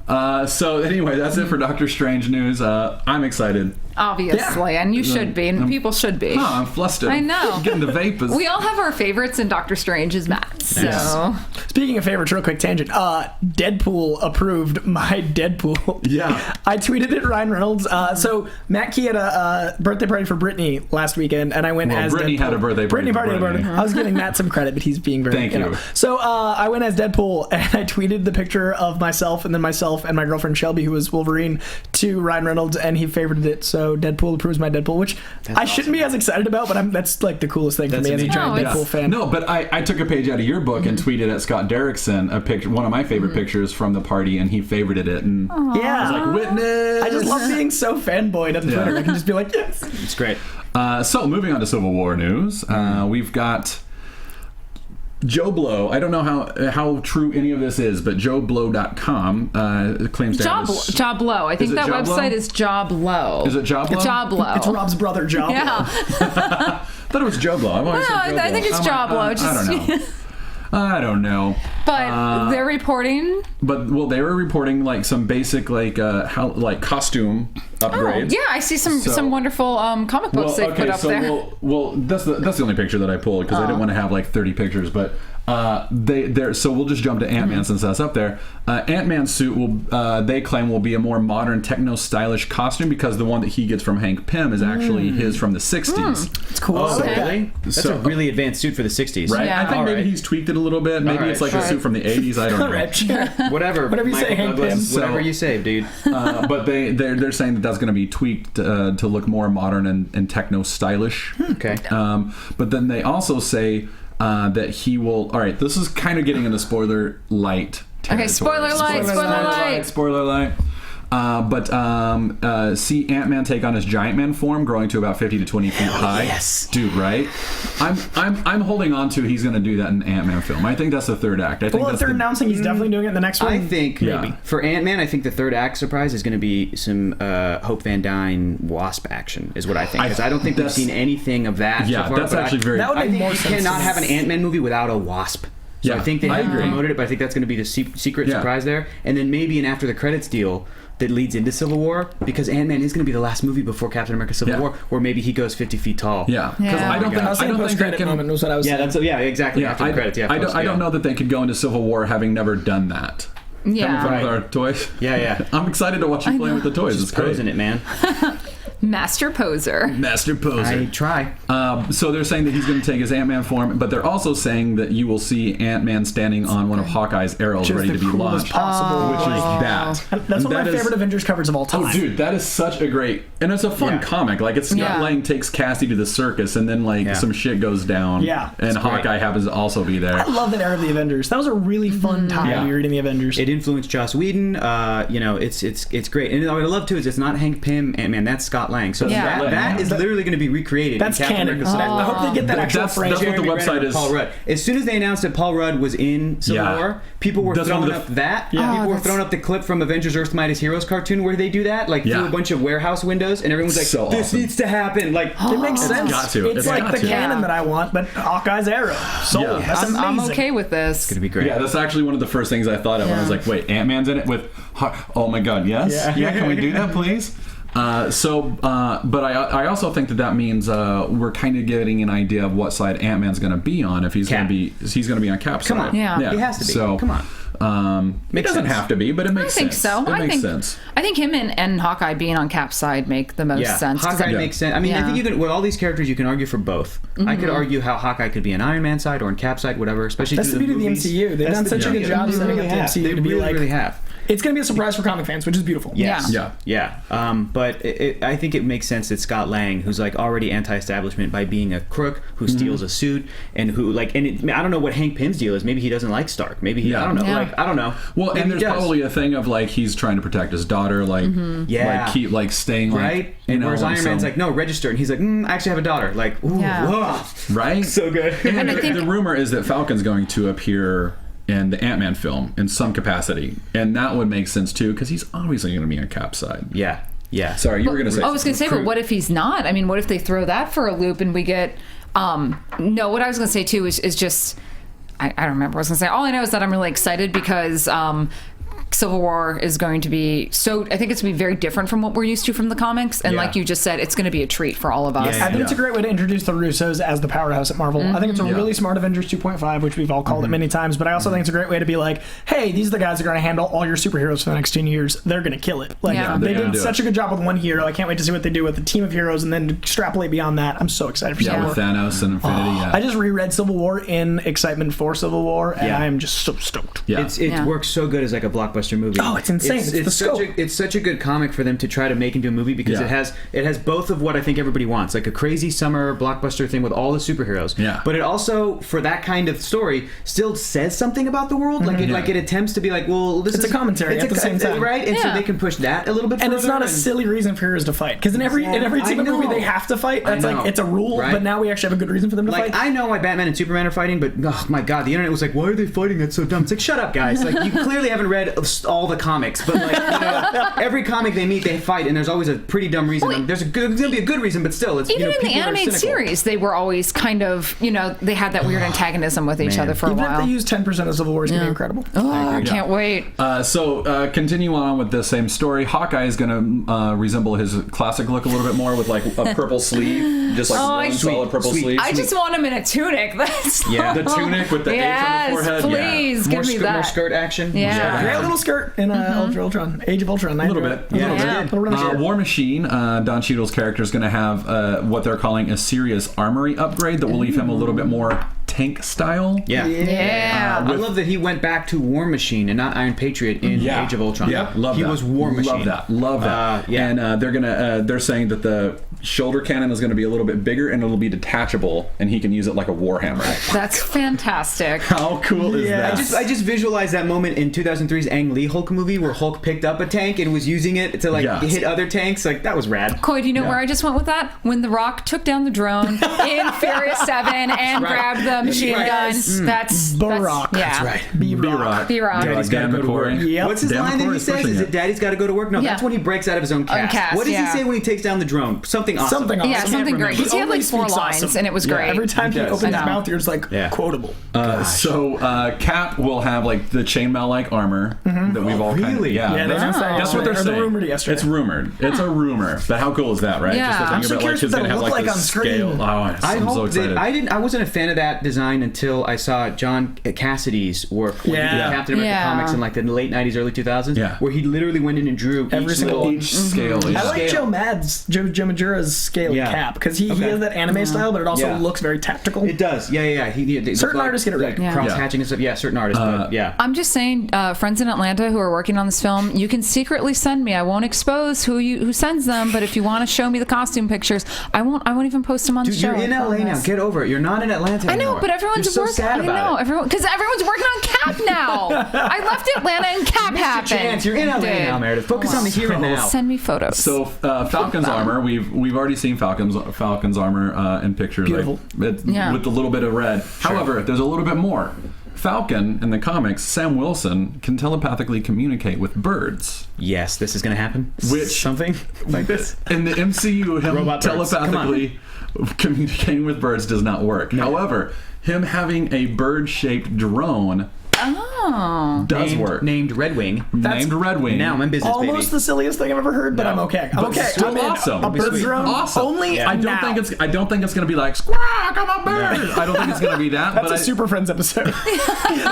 out. So anyway, that's it for Doctor Strange news. I'm excited. Obviously, and you should be, and people should be. Oh, I'm flustered. I know. I'm getting the vapors. We all have our favorites, and Doctor Strange is Matt. So Speaking of favorites, real quick tangent. Deadpool approved my Deadpool. Yeah. I tweeted at Ryan Reynolds. So Matt Key had a birthday party for Brittany last weekend, and I went as Brittany Deadpool. had a birthday party Brittany for party had a Brittany. birthday. I was giving Matt some credit, but he's being very Thank you. So I went as Deadpool, and I tweeted the picture of myself and then myself and my girlfriend Shelby, who was Wolverine, to Ryan Reynolds, and he favorited it. So also Deadpool approves my Deadpool, which I shouldn't be as excited about, but that's like the coolest thing for me as a giant Deadpool fan. No, but I took a page out of your book and tweeted at Scott Derrickson a picture, one of my favorite pictures from the party, and he favorited it. And yeah, I was like, witness. I just love being so fanboyed on Twitter. I can just be like, yes. It's great. So moving on to Civil War news, we've got Joe Blow. I don't know how true any of this is, but JoeBlow.com claims to have this. Job Low. I think that website is Job Low. Is it Job Low? Job Low. It's Rob's brother, Job Low. Yeah. I thought it was Joe Blow. I've always said Joe Blow. I think it's Job Low. I don't know. I don't know. But they're reporting. But they were reporting like some basic costume upgrades. Oh, yeah, I see some wonderful comic books they put up there. Well, that's the only picture that I pulled because I didn't want to have like 30 pictures, but so we'll just jump to Ant-Man since that's up there. Ant-Man's suit will they claim will be a more modern techno stylish costume because the one that he gets from Hank Pym is actually his from the 60s. It's cool. Oh, Okay. really? That's a really advanced suit for the 60s. Right? Yeah. I think maybe he's tweaked it a little bit. Maybe it's like a suit from the 80s. I don't know. All right, sure. Whatever you say, Hank Pym. Whatever you say, dude. But they're saying that that's going to be tweaked to look more modern and techno stylish. Okay. But then they also say that he will. All right, this is kind of getting into spoiler light territory. Okay, spoiler light. Spoiler light. But see Ant-Man take on his Giant Man form, growing to about 50 to 20 feet high. Yes, dude, right? I'm holding on to he's going to do that in the Ant-Man film. I think that's the third act. I think Well, if they're announcing he's definitely doing it in the next one, I think maybe for Ant-Man, I think the third act surprise is going to be some Hope Van Dyne Wasp action, is what I think. Because I don't think we've seen anything of that. Yeah, so far, that's actually very. that would I make think more you sense. cannot have an Ant-Man movie without a Wasp. So Yeah, I think they I haven't agree. promoted it, but I think that's going to be the secret surprise there. And then maybe an after the credits deal that leads into Civil War, because Ant-Man is going to be the last movie before Captain America Civil War, where maybe he goes 50 feet tall. Yeah, because Yeah. I don't think I was saying post-credit moment was what I was saying. Exactly. Yeah, after the credits. Yeah, I don't know that they could go into Civil War having never done that. Yeah. Having fun with Right. our toys. Yeah. I'm excited to watch you playing with the toys. Just It's great. posing it, man. Master poser. Master poser. I try. So they're saying that he's going to take his Ant-Man form, but they're also saying that you will see Ant-Man standing on one of Hawkeye's arrows Which is ready the to be coolest launched. possible. Which is that. That's one of And my favorite Avengers covers of all time. Oh, dude, that is such a great, and it's a fun comic. Like, it's Scott Yeah. Lang takes Cassie to the circus, and then some shit goes down. Yeah. and Hawkeye happens to also be there. I love that era of the Avengers. That was a really fun time to be reading the Avengers. It influenced Joss Whedon. It's great. And what I love too is it's not Hank Pym Ant-Man. That's Scott Lang. So that is literally going to be recreated. That's in Captain canon. America Civil I War. hope they get that actual That's frame. what the Jeremy website Renner, is. Paul Rudd. As soon as they announced that Paul Rudd was in Civil War, people were That's one throwing of the- up that. Yeah. People were that's- throwing up the clip from Avengers Earth Mightiest Heroes cartoon where they do that, like through a bunch of warehouse windows, and everyone's like, So "This awesome. needs to happen." Like, It makes sense. got to. It's It's like got the to. canon that I want, but Hawkeye's arrow. Sold. Yeah. That's amazing. I'm okay with this. it's gonna be great. Yeah, that's actually one of the first things I thought of when I was like, wait, Ant-Man's in it with... Oh my god, yes? Yeah. Can we do that, please? But I also think that means we're kind of getting an idea of what side Ant-Man's going to be on if he's going to be on Cap's Come side. on. Yeah. He has to be. So, Come on. It doesn't have to be, but it makes I think sense. so. It makes sense. I think him and Hawkeye being on Cap's side make the most sense. 'cause Hawkeye makes sense. I mean, I think you can, with all these characters, you can argue for both. I could argue how Hawkeye could be an Iron Man side or an Cap side, whatever. Especially That's the through beauty of the movies. MCU. They've That's done the such a good beauty. job They setting really up the have. MCU They to be really, like, really have. it's going to be a surprise for comic fans, which is beautiful. Yes. Yeah. But I think it makes sense that Scott Lang, who's like already anti-establishment by being a crook who steals a suit and who I don't know what Hank Pym's deal is. Maybe he doesn't like Stark. Maybe he I don't know. Yeah. Like I don't know. Well, Maybe and there's he does. probably a thing of like he's trying to protect his daughter, like keep staying like right. And whereas Iron Man's like, no, register, and he's like, I actually have a daughter. Like, ooh, whoa. right, So good. And I think the rumor is that Falcon's going to appear in the Ant-Man film in some capacity, and that would make sense too because he's obviously going to be on Cap's side. Yeah. Sorry, you were going to say. I was going to say, but what if he's not? I mean, what if they throw that for a loop and we get? No, what I was going to say too is just I don't remember what I was going to say. All I know is that I'm really excited because Civil War is going to be I think it's going to be very different from what we're used to from the comics, and like you just said, it's going to be a treat for all of us. I think it's a great way to introduce the Russos as the powerhouse at Marvel. I think it's a really smart Avengers 2.5, which we've all called it many times, but I also think it's a great way to be like, hey, these are the guys that are going to handle all your superheroes for the next 10 years. They're going to kill it. Like, they did such a good job with one hero. I can't wait to see what they do with the team of heroes and then extrapolate beyond that. I'm so excited for Civil War. with Thanos and Infinity. I just reread Civil War in excitement for Civil War, and I am just so stoked. It works so good as like a blockbuster blockbuster movie. Oh, it's insane. It's the scope. It's such a good comic for them to try to make into a movie because it has both of what I think everybody wants, like a crazy summer blockbuster thing with all the superheroes. Yeah. But it also, for that kind of story, still says something about the world. Like it attempts to be like, well, this It's is a commentary at the same time, right? And so they can push that a little bit further. And it's not a silly reason for heroes to fight, because in every single movie they have to fight. That's like it's a rule, right? But now we actually have a good reason for them to like, fight. I know why Batman and Superman are fighting, but oh my god, the internet was like, why are they fighting? That's so dumb. It's like, shut up, guys. Like, you clearly haven't read all the comics, but like, every comic they meet, they fight, and there's always a pretty dumb reason. Well, there's going to be a good reason, but still, it's even in the people are animated cynical. series, they were always kind of, they had that weird antagonism with each other for a Even while. if they use 10% of Civil War, it's going to be incredible. Oh, I can't wait. So continue on with the same story. Hawkeye is going to resemble his classic look a little bit more with like a purple sleeve, just like one solid purple sleeve. I just want him in a tunic. That's the tunic with the H on the forehead. Please give me that. More skirt action. Yeah. Great little skirt in Ultron, Age of Ultron. A little bit. War Machine, Don Cheadle's character is going to have what they're calling a serious armory upgrade that will leave him a little bit more tank style. Yeah. I love that he went back to War Machine and not Iron Patriot in Age of Ultron. Yeah, love he that. was War Machine. Love that. And they're saying that the shoulder cannon is going to be a little bit bigger and it'll be detachable, and he can use it like a warhammer. That's fantastic. How cool is that? I just visualized that moment in 2003's Ang Lee Hulk movie where Hulk picked up a tank and was using it to hit other tanks. Like, that was rad. Coy, do you know where I just went with that? When The Rock took down the drone in Furious 7 and grabbed the machine gun. That's B-Rock. Yeah. That's right. B-Rock. Daddy's Dan gotta go to work. McQuarrie. Yep. What's his Dan line that he McQuarrie's says? pushing Is it. it Daddy's got to go to work? No, that's when he breaks out of his own cast. What does he say when he takes down the drone? Something awesome. Something awesome. Yeah, something great. Because he had like 4 lines, and it was great. Every time he opens his mouth, you're just like, quotable. So Cap will have like the chainmail-like armor that we've all kind of... Yeah, that's what they're saying. Rumored yesterday. It's rumored. It's a rumor. But how cool is that, right? Yeah. Just to I'm think so about curious he's what going to that'll have look like like this on screen. scale. I'm so excited. I wasn't a fan of that design until I saw John Cassidy's work when he did Captain America comics in like the late 90s, early 2000s, where he literally went in and drew every single one. Each scale. I like Joe Madura's scale Cap, because he has that anime style, but it also looks very tactical. It does. Certain artists get it right. Cross hatching and stuff. Yeah, certain artists. But I'm just saying, friends in Atlanta who are working on this film, you can secretly send me. I won't expose who sends them, but if you want to show me the costume pictures, I won't even post them on the show. You're in LA now. Get over it. You're not in Atlanta anymore. I know, but everyone's You're so working. sad about it. Because everyone's working on Cap now. I left Atlanta and Cap happened. Chance. You're in LA now, Meredith. Focus on the here and now. Send me photos. So Falcon's armor, we've already seen Falcon's armor in pictures. Beautiful. With a little bit of red. However, there's a little bit more. Falcon in the comics, Sam Wilson, can telepathically communicate with birds. Yes, this is going to happen. Something like this. In the MCU, him Robot birds. telepathically communicating with birds does not work. No. However, him having a bird-shaped drone does work. Named Redwing. Named Redwing. Now I'm in business, Almost baby. the silliest thing I've ever heard, but I'm okay. I'm okay. Still I'm in. awesome. A bird drone. Awesome. Only I don't think it's going to be like squawk, I'm a bird. I don't think it's going to be that. That's but a Super Friends episode.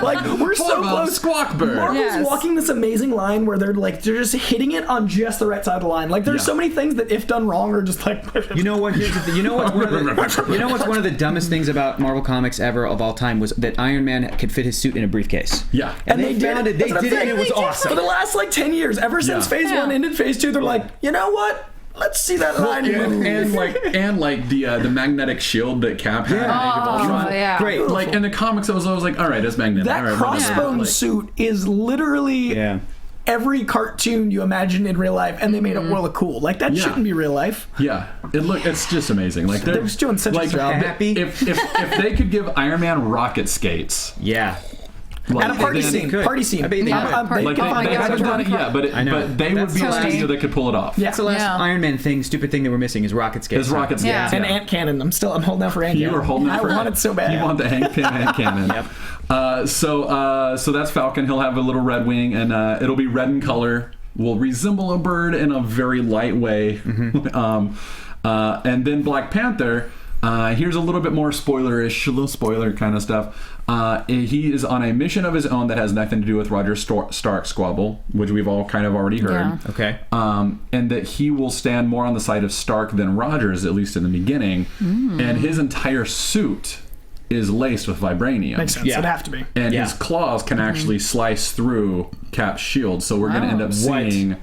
Like, we're so close. Squawk bird. Marvel's walking this amazing line where they're just hitting it on just the right side of the line. Like, there's so many things that if done wrong are just like. You know what? You know what's one of the dumbest things about Marvel Comics ever of all time was that Iron Man could fit his suit in a briefcase. Yeah. And they did it. They did it, and it was awesome. For the last 10 years, ever since Phase 1 ended, Phase 2, they're like, you know what? Let's see that line. And the magnetic shield that Cap had in Age of Ultron. Great. Like in the comics, I was always like, all right, it's magnetic. That crossbone suit is literally every cartoon you imagine in real life, and they made it look cool. Like, that shouldn't be real life. Yeah, it's just amazing. Like they're just doing such a job. Happy. If they could give Iron Man rocket skates, at a party scene. Party scene. I bet they haven't done it yet, but they would be a studio that could pull it off. That's the last Iron Man stupid thing they were missing is rocket skates. Is rocket skates. And ant cannon. I'm holding out for ant cannon. You were holding out for I want it so bad. You want the ant cannon. Yep. So that's Falcon. He'll have a little red wing, and it'll be red in color. Will resemble a bird in a very light way. And then Black Panther. Here's a little bit more spoilerish, a little spoiler kind of stuff. He is on a mission of his own that has nothing to do with Roger Stark's squabble, which we've all kind of already heard. Yeah. Okay. And that he will stand more on the side of Stark than Rogers, at least in the beginning. And his entire suit is laced with vibranium. Makes sense. It'd have to be. And his claws can actually slice through Cap's shield, so we're going to end up seeing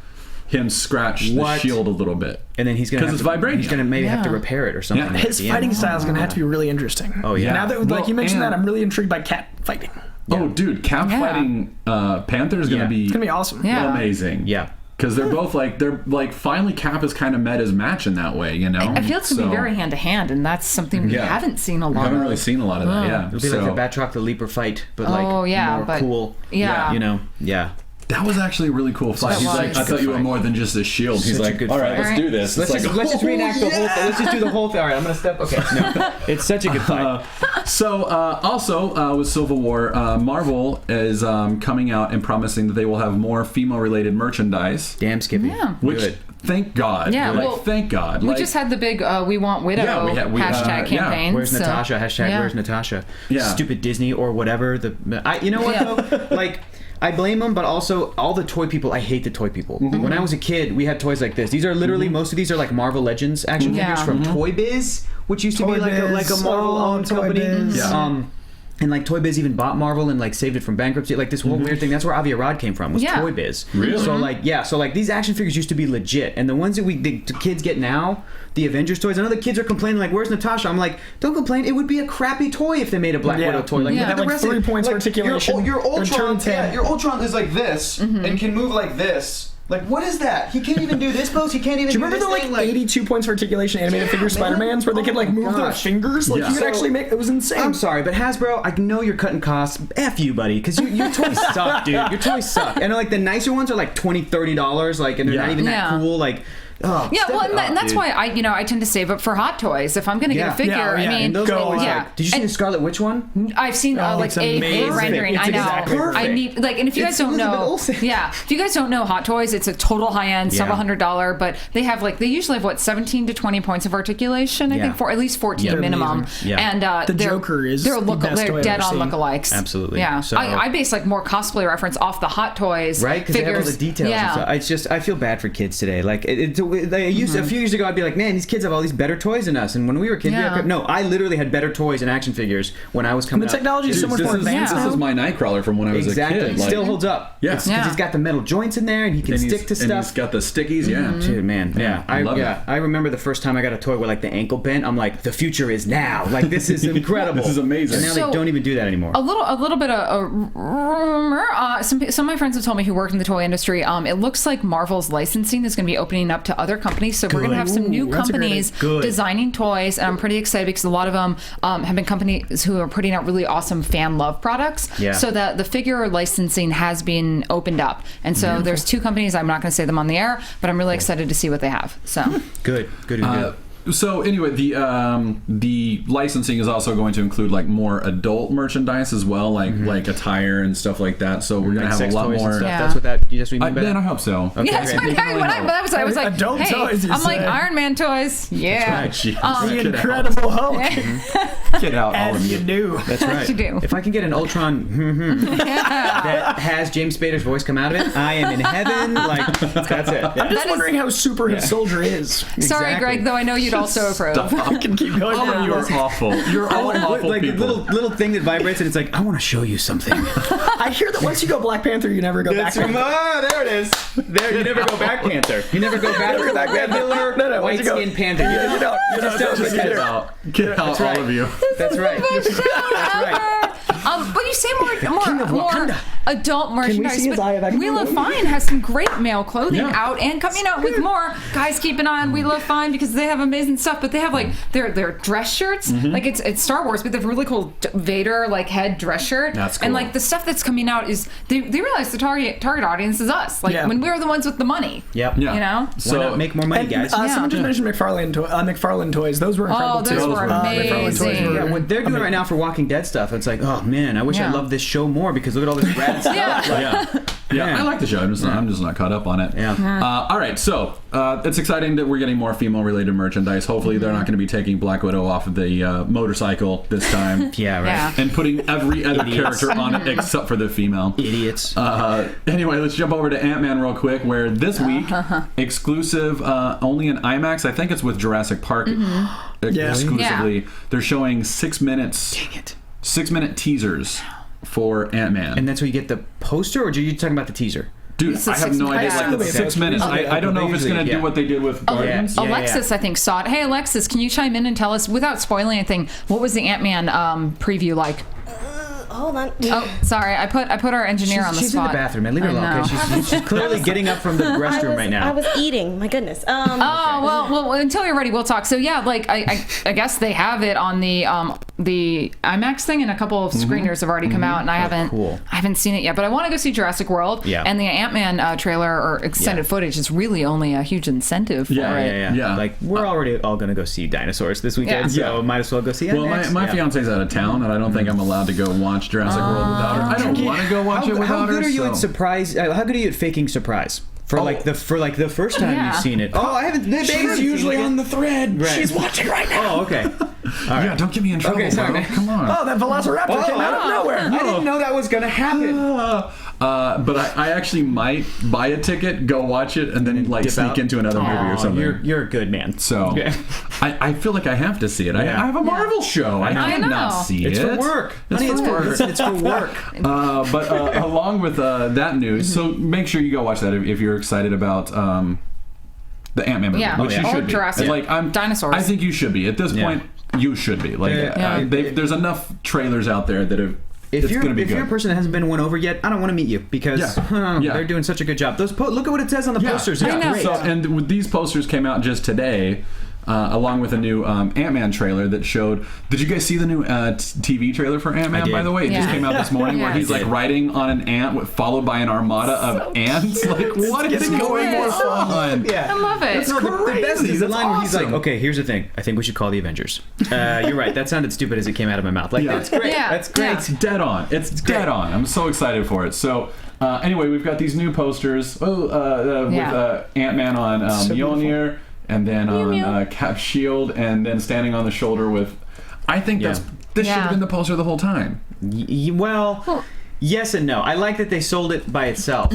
him scratch the shield a little bit. And then he's going to because it's vibranium. He's going to maybe have to repair it or something. Yeah. His fighting style is going to have to be really interesting. Oh, yeah. Now that, like you mentioned that, I'm really intrigued by Cap fighting. Oh, dude, Cap fighting Panther is going to be... It's going to be awesome. Yeah. Amazing. Yeah. Because they're both finally Cap has kind of met his match in that way, you know? I feel it's going to be very hand-to-hand, and that's something we haven't seen a lot of. We haven't really seen a lot of that, yeah. It'll be like the Batroc the Leaper fight, but more cool. Yeah. You know? Yeah. That was actually a really cool fight. He's like, I thought you were more than just a shield. He's like, all right, let's do this. Let's just reenact the whole thing. Let's just do the whole thing. All right, I'm going to step. Okay. No. It's such a good fight. Also, with Civil War, Marvel is coming out and promising that they will have more female-related merchandise. Damn, Skippy. Yeah. Which, Good. thank God. Yeah, thank God. We just had the big We Want Widow hashtag campaign. Where's Natasha? Hashtag Where's Natasha? Yeah. Stupid Disney or whatever. You know what, though? Like... I blame them, but also all the toy people. I hate the toy people. When I was a kid, we had toys like this. These are literally most of these are like Marvel Legends action figures from Toy Biz, which used to be like a Marvel-owned company. And like Toy Biz even bought Marvel and like saved it from bankruptcy. Like this whole weird thing. That's where Avi Arad came from. Was Toy Biz. Really? So like these action figures used to be legit, and the ones that the kids get now, the Avengers toys. I know the kids are complaining like, "Where's Natasha?" I'm like, don't complain. It would be a crappy toy if they made a Black Widow toy. Like, the rest 3 points articulation. Your Ultron, your Ultron is like this and can move like this. Like, what is that? He can't even do this pose. He can't even do this. Do you remember the 82 points for articulation animated figure Spider-Mans where they could like move their fingers? Like you could actually make it was insane. I'm sorry, but Hasbro, I know you're cutting costs. F you, buddy, because your toys suck, dude. Your toys suck. And like the nicer ones are like $20, $30, like, and they're not even that cool. Like. Oh, and that's why I tend to save up for Hot Toys if I'm going to get a figure. I mean, those did you see the Scarlet Witch one? I've seen like a rendering. I know. Exactly I need and if you guys don't know, if you guys don't know Hot Toys, it's a total high end, several $100, but they have they usually have 17 to 20 points of articulation. I think for at least 14 minimum. And the Joker is they're dead on lookalikes. Absolutely. Yeah. So, I base more cosplay reference off the Hot Toys. Right, because they have all the details. Yeah. It's just I feel bad for kids today. Like a few years ago, I'd be like, man, these kids have all these better toys than us. And when we were kids, no, I literally had better toys and action figures when I was coming up. The technology is so much more advanced. This is my Nightcrawler from when I was a kid. Exactly. Still holds up. Yeah. Because he's got the metal joints in there and he can stick to stuff. And he's got the stickies, Dude, man. Yeah. I love it. I remember the first time I got a toy where the ankle bent. I'm like, the future is now. Like, this is incredible. This is amazing. And now they don't even do that anymore. A little bit of rumor. Some of my friends have told me who work in the toy industry, it looks like Marvel's licensing is going to be opening up to other companies. So we're going to have some new companies designing toys, and I'm pretty excited because a lot of them have been companies who are putting out really awesome fan love products. Yeah. So that the figure licensing has been opened up, and so there's two companies. I'm not going to say them on the air, but I'm really excited to see what they have. So good. So anyway, the licensing is also going to include more adult merchandise as well, like attire and stuff like that. So we're gonna have a lot more. That's what that. You just remember that? I hope so. Okay. Yes, I was like, adult hey, toys, I'm like Iron Man toys. Yeah. The Incredible Hulk. Get out, all of As you. you do. That's right. You do. If I can get an Ultron that has James Spader's voice come out of it, I am in heaven. That's it. I'm just wondering how super his soldier is. Sorry, Greg, though I know you'd also approve. I can keep going. You are awful. You're all awful people. Little thing that vibrates and it's like, I want to show you something. I hear that once you go Black Panther, you never go back. There it is. You never go back Panther. You never go back. Red Miller, white skin Panther. You don't. You just get out. Get out, all of you. That's right. That's right. But you say more adult merchandise. Wheel of Fine has some great male clothing out and coming out with more. Guys, keep an eye on Wheel of Fine because they have amazing stuff. But they have their dress shirts. It's Star Wars, but they have a really cool Vader head dress shirt. That's cool. And the stuff that's coming out is they realize the target audience is us. When we're the ones with the money. Yep. You know. So why not make more money, guys? Someone just mentioned McFarlane toys. Those were incredible too. Those were amazing. What they're doing right now for Walking Dead stuff, it's like, oh man, I wish I loved this show more because look at all this rad stuff. Yeah, I like the show. I'm just not caught up on it. Yeah. All right, so it's exciting that we're getting more female-related merchandise. Hopefully, they're not going to be taking Black Widow off of the motorcycle this time. Yeah, right. Yeah. And putting every other character on it except for the female. Idiots. Anyway, let's jump over to Ant-Man real quick, where this week, exclusive only in IMAX. I think it's with Jurassic Park. exclusively. Yeah. They're showing 6 minutes. Dang it. 6-minute teasers for Ant-Man. And that's where you get the poster, or are you talking about the teaser? Dude, I have no idea. I Like, assume 6 minutes. I don't know if it's going to Yeah. do what they did with Guardians. Alexis, I think, saw it. Hey, Alexis, can you chime in and tell us, without spoiling anything, what was the Ant-Man preview like? Hold on. Oh, sorry. I put our engineer on the She's spot. in the bathroom, man. Leave her I alone. know. Okay? She's clearly getting up from the restroom right now. I was eating. My goodness. Oh well, until you're ready, we'll talk. So yeah, like I guess they have it on the IMAX thing, and a couple of screeners have already come out, and I haven't seen it yet. But I want to go see Jurassic World. Yeah. And the Ant-Man trailer or extended footage is really only a huge incentive for it. Yeah. Like, we're already all going to go see dinosaurs this weekend, so might as well go see it. Well, my fiance's out of town, and I don't think I'm allowed to go watch Jurassic World without her. I don't want to go watch it without how her. good are you so. at surprise? How good are you at faking surprise? For the first time Yeah. you've seen it. Oh, I haven't. She's usually on the thread. Right. She's watching right now. Oh, okay. Yeah, don't get me in trouble, Okay, sorry, bro. man. Come on. Oh, that Velociraptor came out of nowhere. I didn't know that was gonna happen. But I actually might buy a ticket, go watch it, and then like dip sneak out? into another movie or something. You're a good man. So I feel like I have to see it. I have a Marvel show. I I can't know. not see It's it. for work. It's Honey, for work. It's for work. But along with that news, so make sure you go watch that if you're excited about the Ant-Man movie, Yeah. which you Or should be. Jurassic Like, Dinosaurs. I think you should be. At this point, you should be. Like, there's enough trailers out there that have. If you're gonna be if you're a good. person that hasn't been won over yet, I don't want to meet you because they're doing such a good job. Those look at what it says on the posters. It's great. So, and these posters came out just today, along with a new Ant-Man trailer that showed. Did you guys see the new TV trailer for Ant-Man? did. By the way, it just Yeah. came out this morning, where Yeah. he's like riding on an ant, followed by an armada of ants. Like, what is going more on? Yeah. I love it. No, the best is the That's line where he's like, awesome. "Okay, here's the thing. I think we should call the Avengers." You're right. That sounded stupid as it came out of my mouth. Like, that's great. Yeah. That's great. Yeah. It's dead on. It's dead on. I'm so excited for it. So, anyway, we've got these new posters with Ant-Man on Mjolnir, and then on Cap Shield, and then standing on the shoulder with. I think this should have been the poster the whole time. Well, yes and no. I like that they sold it by itself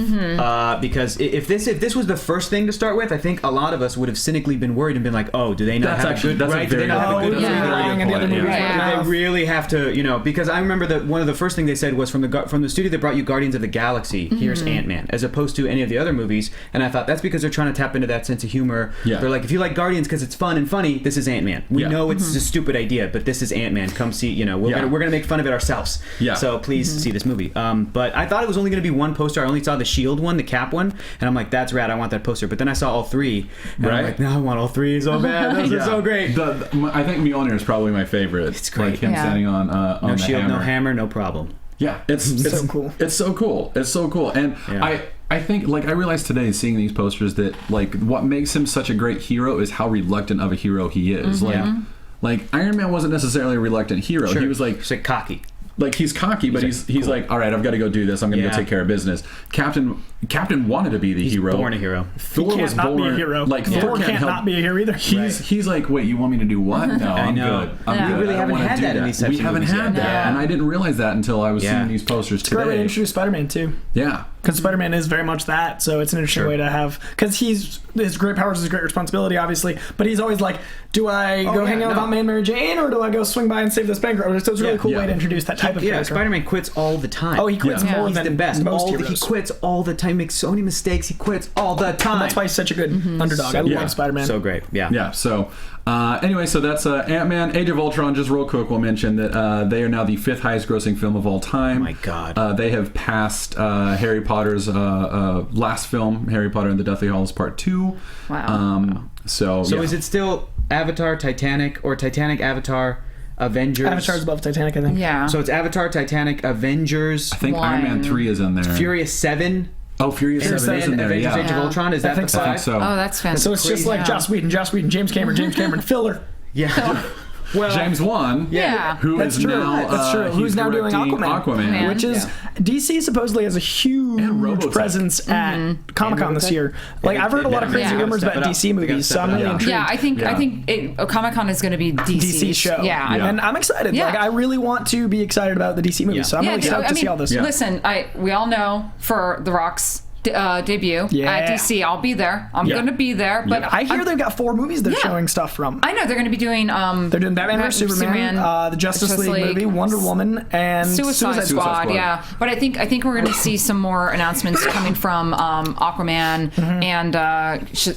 because if this was the first thing to start with, I think a lot of us would have cynically been worried and been like, "Oh, do they not That's have actually- good? that's a Right? Do very they not have a good good? point. Yeah. Relying on the other movies. Yeah. Do they really have to? Because I remember that one of the first things they said was from the studio that brought you Guardians of the Galaxy. Here's Ant-Man, as opposed to any of the other movies. And I thought that's because they're trying to tap into that sense of humor. Yeah. They're like, if you like Guardians because it's fun and funny, this is Ant-Man. We know it's a stupid idea, but this is Ant-Man. Come see. We're gonna make fun of it ourselves. Yeah. So please see this movie. But I thought it was only going to be one poster. I only saw the Shield one, the Cap one, and I'm like, that's rad. I want that poster. But then I saw all three, and I'm like, no, I want all three so bad. Those are so great. I think Mjolnir is probably my favorite. It's great. Like him standing on No the shield, hammer. no hammer, no problem. Yeah, it's so cool. It's so cool. It's so cool. And I think, like, I realized today seeing these posters that, like, what makes him such a great hero is how reluctant of a hero he is. Like Iron Man wasn't necessarily a reluctant hero. Sure. He was like cocky. Like, he's cocky, but he's cool. like, all right, I've got to go do this. I'm going to go take care of business. Captain wanted to be the hero. Born a hero. Thor He was can't not born be a hero. Like Thor can't help. not be a hero either. He's like, wait, you want me to do what? No, I'm know. good. I'm good. We really I don't haven't wanna had do that in these types We of haven't movies had yet. that, No. and I didn't realize that until I was seeing these posters It's a great way to today. introduce Spider-Man too. Yeah. Because Spider-Man is very much that, so it's an interesting way to have. Because his great powers is great responsibility, obviously, but he's always like, do I go hang out with Aunt May and Mary Jane, or do I go swing by and save this bank? So it's a really cool way to introduce that type of character. Spider-Man quits all the time. Oh, he quits more He's than the best. most He heroes. quits all the time. Makes so many mistakes. He quits all the time. And that's why he's such a good underdog. I love Spider-Man. So great. Yeah. Yeah. So anyway, so that's Ant-Man. Age of Ultron. Just real quick, we'll mention that they are now the 5th highest grossing film of all time. Oh my God. They have passed Harry Potter's last film, Harry Potter and the Deathly Hallows Part 2. Wow. So is it still Avatar, Titanic, or Titanic, Avatar, Avengers? Avatar's above Titanic, I think. Yeah. So it's Avatar, Titanic, Avengers, I think Iron Man 3 is in there. Furious 7. Oh, Furious 7 is in there. Avengers Yeah. Age of Ultron. Is that the think so. 5? I think so. Oh, that's fantastic. So it's just like Joss Whedon, James Cameron, filler. Yeah. Well, James Wan, Yeah. who That's is true. now That's true. he's Who's now doing directing Aquaman. Which is DC supposedly has a huge Robotech. presence at Comic-Con this year. Like I've heard a lot of crazy rumors about DC movies, so I'm really intrigued. Yeah, I think Comic-Con is going to be DC show. Yeah. And I'm excited. Yeah. Like I really want to be excited about the DC movies, so I'm really stoked to see all this. Listen, we all know for The Rock's debut at DC. I'll be there. I'm going to be there. But I hear they've got 4 movies they're showing stuff from. I know they're going to be doing. They're doing Batman vs Superman, the Justice League movie, Wonder Woman, and Suicide Squad. Yeah, but I think we're going to see some more announcements coming from Aquaman and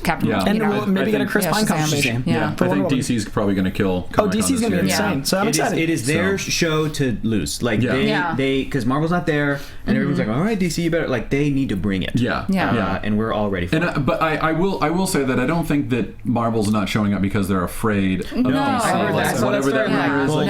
Captain Marvel. And we'll maybe get a Chris Pine confirmation. Yeah, I think DC's probably going to kill. DC's going to be insane. So I'm excited. It is their show to lose. Like they because Marvel's not there, and everyone's like, all right, DC, you better. Like they need to bring it. And we're all ready for it. But I will say that I don't think that Marvel's not showing up because they're afraid of DC. Whatever that rumor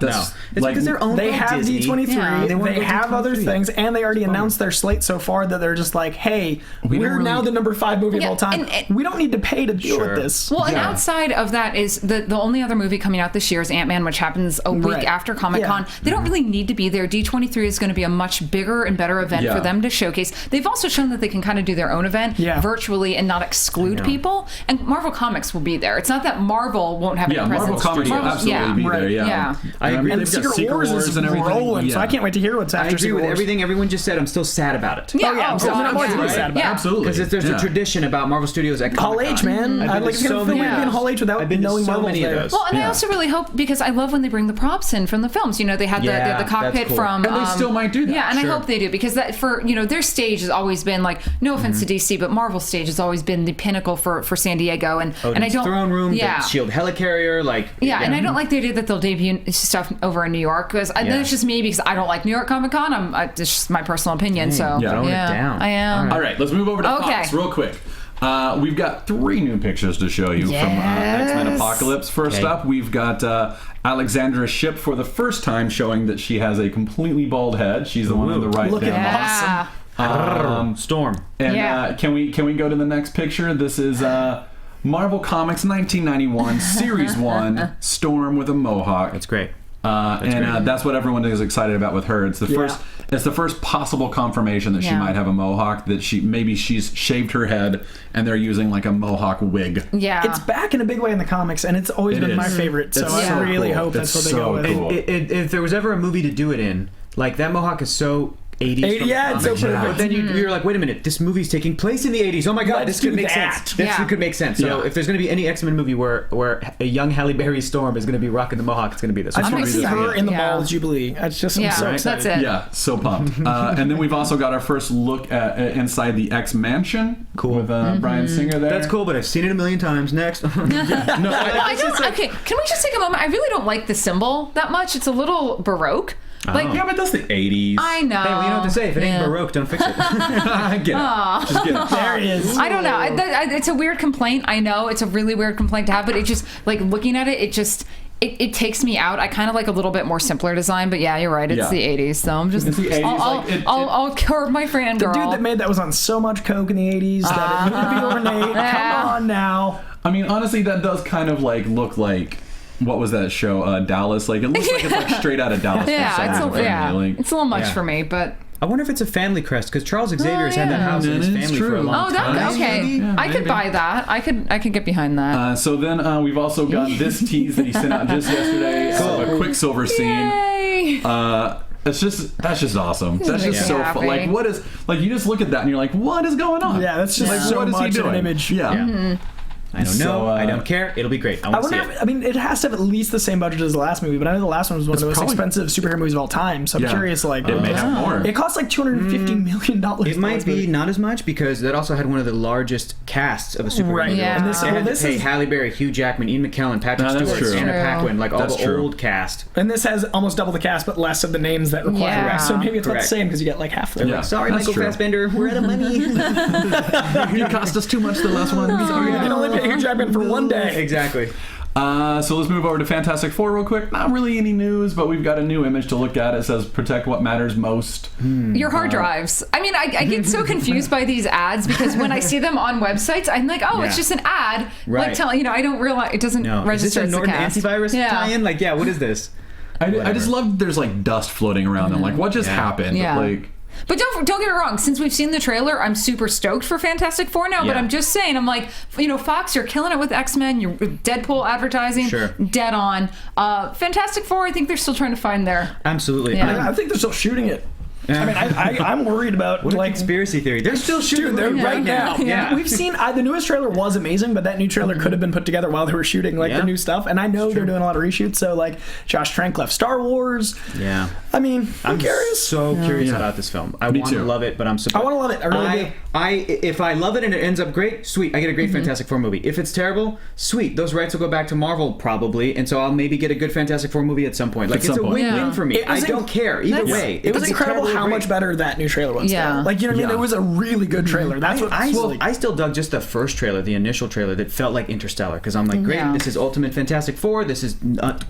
is. It's because they're owned They by have Disney. D23. They have other things, and they already announced their slate so far that they're just like, hey, we're now the number 5 movie of all time. We don't need to pay to deal with this. Well, and outside of that is the only other movie coming out this year is Ant-Man, which happens a week after Comic-Con. They don't really need to be there. D23 is going to be a much bigger and better event for them to showcase. They've also shown that they can kind of do their own event virtually and not exclude people. And Marvel Comics will be there. It's not that Marvel won't have any presence. Marvel Comics will absolutely be there. I agree. And Secret Wars is rolling, so I can't wait to hear what's after. I agree with everything everyone just said. I'm still sad about it. I'm always sad about it. Absolutely. Because there's a tradition about Marvel Studios at Hall H, man. I'd like to feel we'd be in Hall H without knowing Marvel's there. Well, and I also really hope, because I love when they bring the props in from the films. You know, they had the cockpit from... And they still might do that. Yeah, and I hope they do, because that for, their stage has always been like, no offense to DC, but Marvel's stage has always been the pinnacle for San Diego. And I don't... Throne Room, the S.H.I.E.L.D. helicarrier, like... and I don't like the idea that they'll debut stuff over in New York, because that's just me, because I don't like New York Comic Con. It's just my personal opinion, so... Throwing it down. I am. All right, let's move over to Fox real quick. We've got 3 new pictures to show you from X-Men Apocalypse. First up, we've got Alexandra Shipp for the first time showing that she has a completely bald head. She's the one on the right. Looking awesome. Storm. And can we go to the next picture? This is Marvel Comics 1991 Series 1 Storm with a mohawk. That's great. That's what everyone is excited about with her. It's the first. It's the first possible confirmation that she might have a mohawk. That she's shaved her head and they're using like a mohawk wig. Yeah, it's back in a big way in the comics, and it's always been my favorite. So I really hope that's what they go with. Cool. If there was ever a movie to do it in, like that mohawk is so 80s. Yeah, it's so perfect. But then you're like, wait a minute, this movie's taking place in the 80s. Oh my god, this could make sense. This could make sense. So if there's going to be any X-Men movie where a young Halle Berry Storm is going to be rocking the mohawk, it's going to be this. I just want to see her in the Mall of Jubilee. It's just I'm so excited. That's it. Yeah, so pumped. And then we've also got our first look at inside the X Mansion. Cool. With Bryan Singer there. That's cool, but I've seen it a million times. Next. Okay, can we just take a moment? I really don't like the symbol that much. It's a little Baroque. Yeah, but that's the 80s. I know. Hey, well, you know what to say. If it ain't Baroque, don't fix it. I get it. Just get it. There he is. I don't know. It's a weird complaint. I know it's a really weird complaint to have, but it just, like, looking at it, it takes me out. I kind of like a little bit more simpler design, but yeah, you're right. It's the 80s, so I'm just... It's the 80s. I'll curb my fangirl. The dude that made that was on so much coke in the 80s that it needed to be ornate. Come on now. I mean, honestly, that does kind of, like, look like... What was that show? Dallas? Like, it looks like it's like straight out of Dallas. It's a little much for me, but... I wonder if it's a family crest, because Charles Xavier's had that house in his family for a long time. Okay. Yeah, I could buy that. I could get behind that. So then we've also got this tease that he sent out just yesterday. A Quicksilver scene. Yay! That's just awesome. That's just so fun. Like, what is... Like, you just look at that and you're like, what is going on? Yeah, that's just so what much is he doing? an image. Yeah. Mm-hmm. I don't know. I don't care. It'll be great. I wonder if, I mean, it has to have at least the same budget as the last movie, but I know the last one was one of the most expensive superhero movies of all time, so I'm curious, like... It may have more. It cost like $250 million. It might be not as much, because that also had one of the largest casts of a superhero movie. Yeah. And this is Halle Berry, Hugh Jackman, Ian McKellen, Patrick Stewart, Anna Paquin, like all the old cast. And this has almost double the cast, but less of the names that require it. So maybe it's about the same, because you get like half the... Like, sorry, Michael Fassbender, we're out of money. You cost us too much the last one. Sorry, you can only pay Hugh Jackman for one day. Exactly. So let's move over to Fantastic Four real quick. Not really any news, but we've got a new image to look at. It says, protect what matters most. Your hard drives. I mean, I get so confused by these ads, because when I see them on websites, I'm like, it's just an ad. Right. Like telling, I don't realize, it doesn't register as a Norton antivirus tie-in? Like, what is this? I just love there's like dust floating around. I'm like, what just happened? Yeah. Like... But don't get me wrong. Since we've seen the trailer, I'm super stoked for Fantastic Four now. But I'm just saying, I'm like, Fox, you're killing it with X-Men. You're Deadpool advertising, dead on. Fantastic Four, I think they're still trying to find their... Absolutely. Yeah. I think they're still shooting it. I mean, I'm worried about What a conspiracy theory. They're still shooting there right now. Yeah. We've seen the newest trailer was amazing, but that new trailer could have been put together while they were shooting the new stuff. And I know they're doing a lot of reshoots. So Josh Trank left Star Wars. Yeah. I mean, I'm curious. So curious about this film. I want to love it, but I'm surprised. I want to love it. I really do. If I love it and it ends up great, sweet. I get a great Fantastic Four movie. If it's terrible, sweet. Those rights will go back to Marvel probably, and so I'll maybe get a good Fantastic Four movie at some point. It's a win-win for me. I don't care either way. It was incredible how much better that new trailer was. Yeah. You know what I mean? It was a really good trailer. That's what I still dug just the first trailer, the initial trailer that felt like Interstellar, because I'm like, great, this is Ultimate Fantastic Four. This is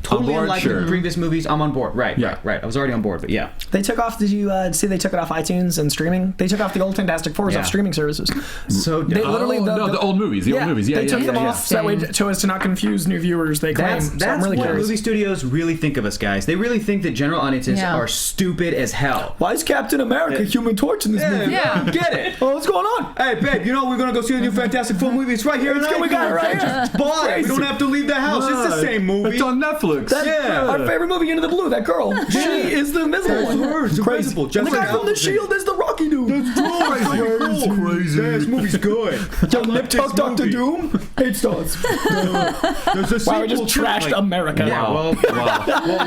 totally unlike the previous movies. I'm on board. Right. I was already on board, but yeah. They took off. Did you see they took it off iTunes and streaming? They took off the old Fantastic Fours off streaming services. So they literally the old movies. The old movies. Yeah, they took them off so that way so as to not confuse new viewers. They claim. That's really what curious. movie studios really think of us, guys. They really think that general audiences are stupid as hell. Why is Captain America Human Torch in this movie? Yeah. Get it? Oh, what's going on? Hey, babe, we're gonna go see the new Fantastic Four movie. It's right here. We got it right here. Buy it. We don't have to leave the house. It's the same movie. It's on Netflix. Our favorite movie, Into the Blue. That girl. She is the invisible one. It's Crazy. invisible. And the guy from The Shield is the Rocky dude. That's crazy. Yeah, this movie's good. Yo, Nip Tuck Dr. Doom. 8 stars. Wow, we just trashed America. Yeah, well,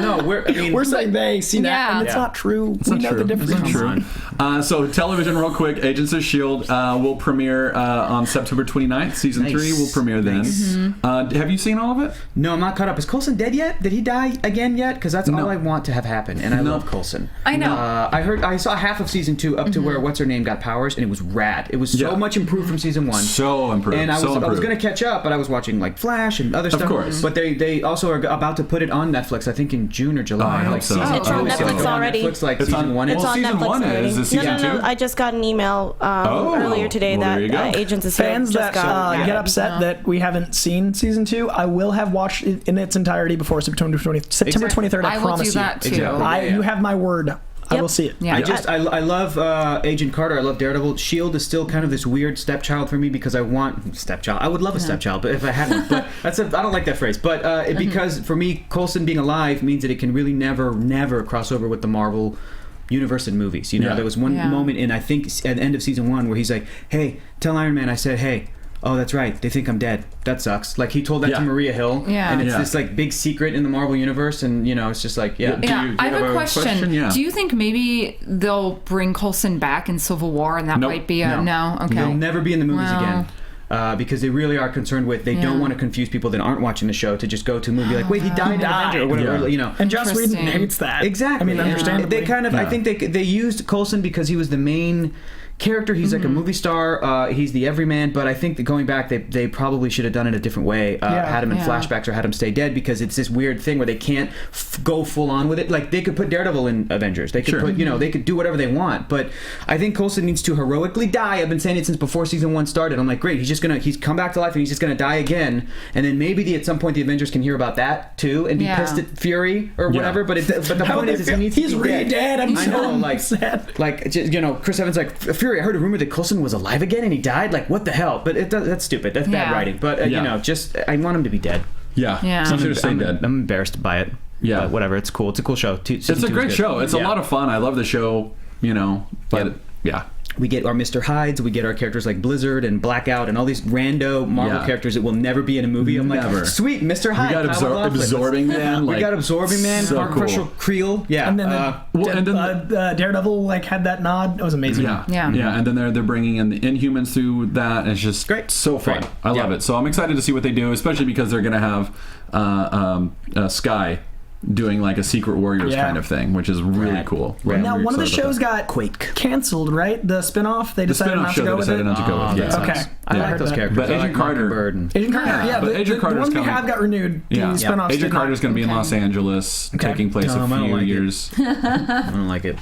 no, we're saying they see that, Yeah. and it's not true. We know the difference. It's not true. So television, real quick. Agents of S.H.I.E.L.D. will premiere on September 29th. Season 3 will premiere then. Have you seen all of it? No, I'm not caught up. Is Coulson dead yet? Did he die again yet? Because that's all I want to have happen, and I love Coulson. I know. I saw half of season 2 up to where what's her name got powers, and it was rad. It was so much improved from season 1. So improved. And I was going to catch up, but I was watching Flash and other stuff. Of course. But they also are about to put it on Netflix. I think in June or July. I hope so. It's on Netflix already. Netflix, season 1 is. It's on season Netflix 1 already. is. Is season 2? No. I just got an email earlier today that Agents of S.H.I.E.L.D. Fans just that get upset that we haven't seen season 2, I will have watched it in its entirety before September 23rd. I promise will do that too. Exactly. You have my word. I will see it. Yeah. I love Agent Carter. I love Daredevil. S.H.I.E.L.D. is still kind of this weird stepchild for me because I want stepchild. I would love a stepchild, but if I had one, but I don't like that phrase. But because for me, Coulson being alive means that it can really never cross over with the Marvel universe in movies. There was one moment in I think at the end of season 1 where he's like, "Hey, tell Iron Man I said hey." Oh, that's right. They think I'm dead. That sucks. He told that to Maria Hill, and it's this big secret in the Marvel universe, and it's just I have a question. Yeah. Do you think maybe they'll bring Coulson back in Civil War, and that might be a no? Okay. He'll never be in the movies again. Because they really are concerned with they don't want to confuse people that aren't watching the show to just go to a movie like, wait, he died in Avenger or whatever, And Joss Whedon hates that. Exactly. I mean, understandably. They kind of, I think they used Coulson because he was the main character. He's like a movie star. He's the everyman. But I think that going back, they probably should have done it a different way. Had him in flashbacks or had him stay dead because it's this weird thing where they can't go full on with it. They could put Daredevil in Avengers. They could put, they could do whatever they want. But I think Coulson needs to heroically die. I've been saying it since before season 1 started. I'm like, great. He's come back to life and he's just gonna die again. And then maybe at some point the Avengers can hear about that too and be pissed at Fury or whatever. But the point is he needs to be really dead. I know, sad. Chris Evans Fury. I heard a rumor that Coulson was alive again and he died. What the hell? But that's stupid. That's bad writing. But I want him to be dead. Yeah. So should have dead. I'm embarrassed by it. Yeah. But whatever. It's cool. It's a cool show. It's a great show. It's a lot of fun. I love the show. But we get our Mr. Hydes, we get our characters like Blizzard and Blackout and all these rando Marvel characters that will never be in a movie. I'm like, sweet, Mr. Hyde. We got Absorbing Man. We got Absorbing Man, so Marshall Creel. Yeah. And then Daredevil Had that nod. It was amazing. Yeah. And then they're bringing in the Inhumans through that. And it's just great. So fun. I love it. So I'm excited to see what they do, especially because they're going to have Sky doing a Secret Warriors kind of thing, which is really cool. Now, one of the shows got canceled, right? The spinoff, they decided not to go with it. Okay. I like those characters. But Agent Carter, Agent Carter's the one we have got renewed. The spinoffs Agent Carter's going to be in Los Angeles, taking place a few years. I don't like it.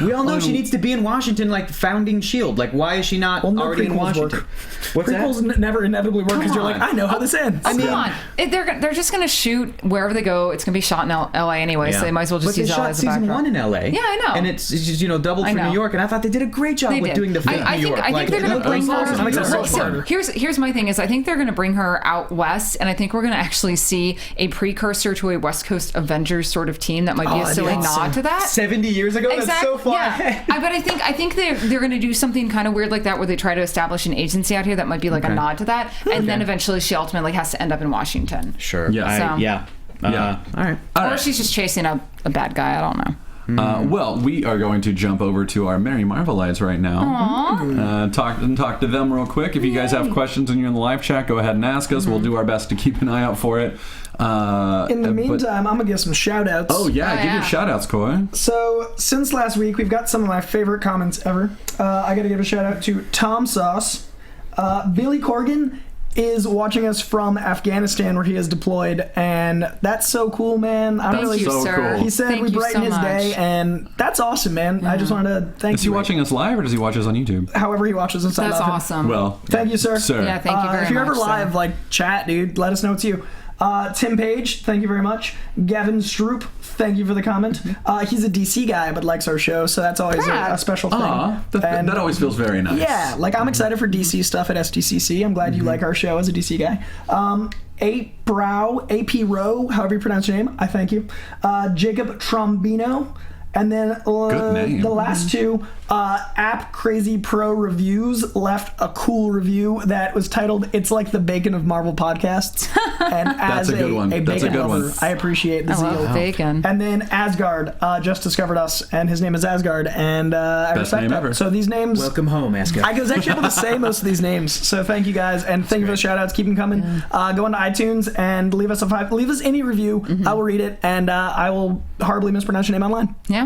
We all know she needs to be in Washington, founding S.H.I.E.L.D. Why is she not already in Washington? Prequels never inevitably work because you're I know how this ends. Come on. They're just going to shoot wherever they go. It's going to be shot in L.A. LA anyway, so they might as well just use LA as a backdrop. Season 1 in LA. Yeah, I know. And it's just, doubled for New York, and I thought they did a great job with doing the film in New York. I think they're going to bring her. Here's my thing is I think they're going to bring her out west, and I think we're going to actually see a precursor to a West Coast Avengers sort of team that might be a silly nod to that. 70 years ago? Exactly. That's so far ahead. But I think they're going to do something kind of weird like that where they try to establish an agency out here that might be like a nod to that, and then eventually she ultimately has to end up in Washington. Sure. Yeah. All right. Or she's just chasing a bad guy. I don't know. Well, we are going to jump over to our Merry Marvelites right now. Talk to them real quick. If you guys have questions and you're in the live chat, go ahead and ask us. We'll do our best to keep an eye out for it. In the meantime, I'm going to give some shout-outs. Oh, yeah. Give your shout-outs, Coy. So, since last week, we've got some of my favorite comments ever. I got to give a shout-out to Tom Sauce. Billy Corgan is watching us from Afghanistan where he is deployed, and that's so cool, man. Thank you, sir. Cool. He said we brighten his day, and that's awesome, man. I just wanted to thank you. Is he watching us live, or does he watch us on YouTube? However he watches us. That's awesome. Well, thank you, sir. Yeah, thank you very much. If you're ever live, sir. chat, dude. Let us know it's you. Tim Page, thank you very much. Gavin Stroop, thank you for the comment. He's a DC guy but likes our show, so that's always a special thing. That always feels very nice. Yeah, I'm excited for DC stuff at SDCC. I'm glad you like our show as a DC guy. AP Rowe, however you pronounce your name, I thank you. Jacob Trombino. And then the last two, App Crazy Pro Reviews left a cool review that was titled "It's like the bacon of Marvel podcasts." And That's a good one. That's a good one. I appreciate the zeal. I love bacon. And then Asgard just discovered us, and his name is Asgard, and I respect that. So these names. Welcome home, Asgard. I was actually able to say most of these names, so thank you guys, and thank you for the shout outs. Keep them coming. Go into iTunes and leave us any review. I will read it, and I will horribly mispronounce your name online. Yeah.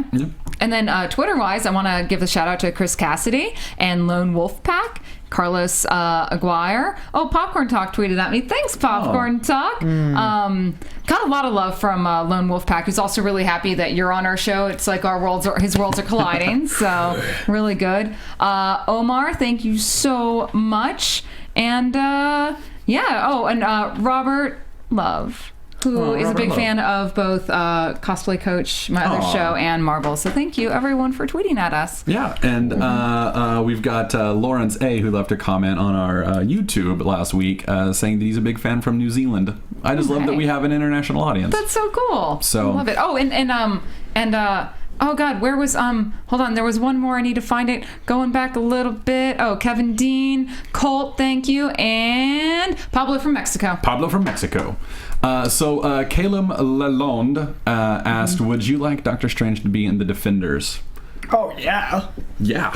And then Twitter-wise, I want to give a shout-out to Chris Cassidy and Lone Wolf Pack, Carlos Aguirre. Oh, Popcorn Talk tweeted at me. Thanks, Popcorn Talk. Got a lot of love from Lone Wolf Pack, who's also really happy that you're on our show. It's like his worlds are colliding, so really good. Omar, thank you so much. And, Robert Love, who is a big fan of both Cosplay Coach, my other show, and Marvel. So thank you, everyone, for tweeting at us. Yeah, and we've got Lawrence A., who left a comment on our YouTube last week saying that he's a big fan from New Zealand. I just love that we have an international audience. That's so cool. So I love it. Oh, oh God, where was hold on, there was one more, I need to find it. Going back a little bit. Oh, Kevin Dean, Colt, thank you, and Pablo from Mexico. So Caleb Lalonde asked, would you like Doctor Strange to be in the Defenders? Oh, yeah. Yeah.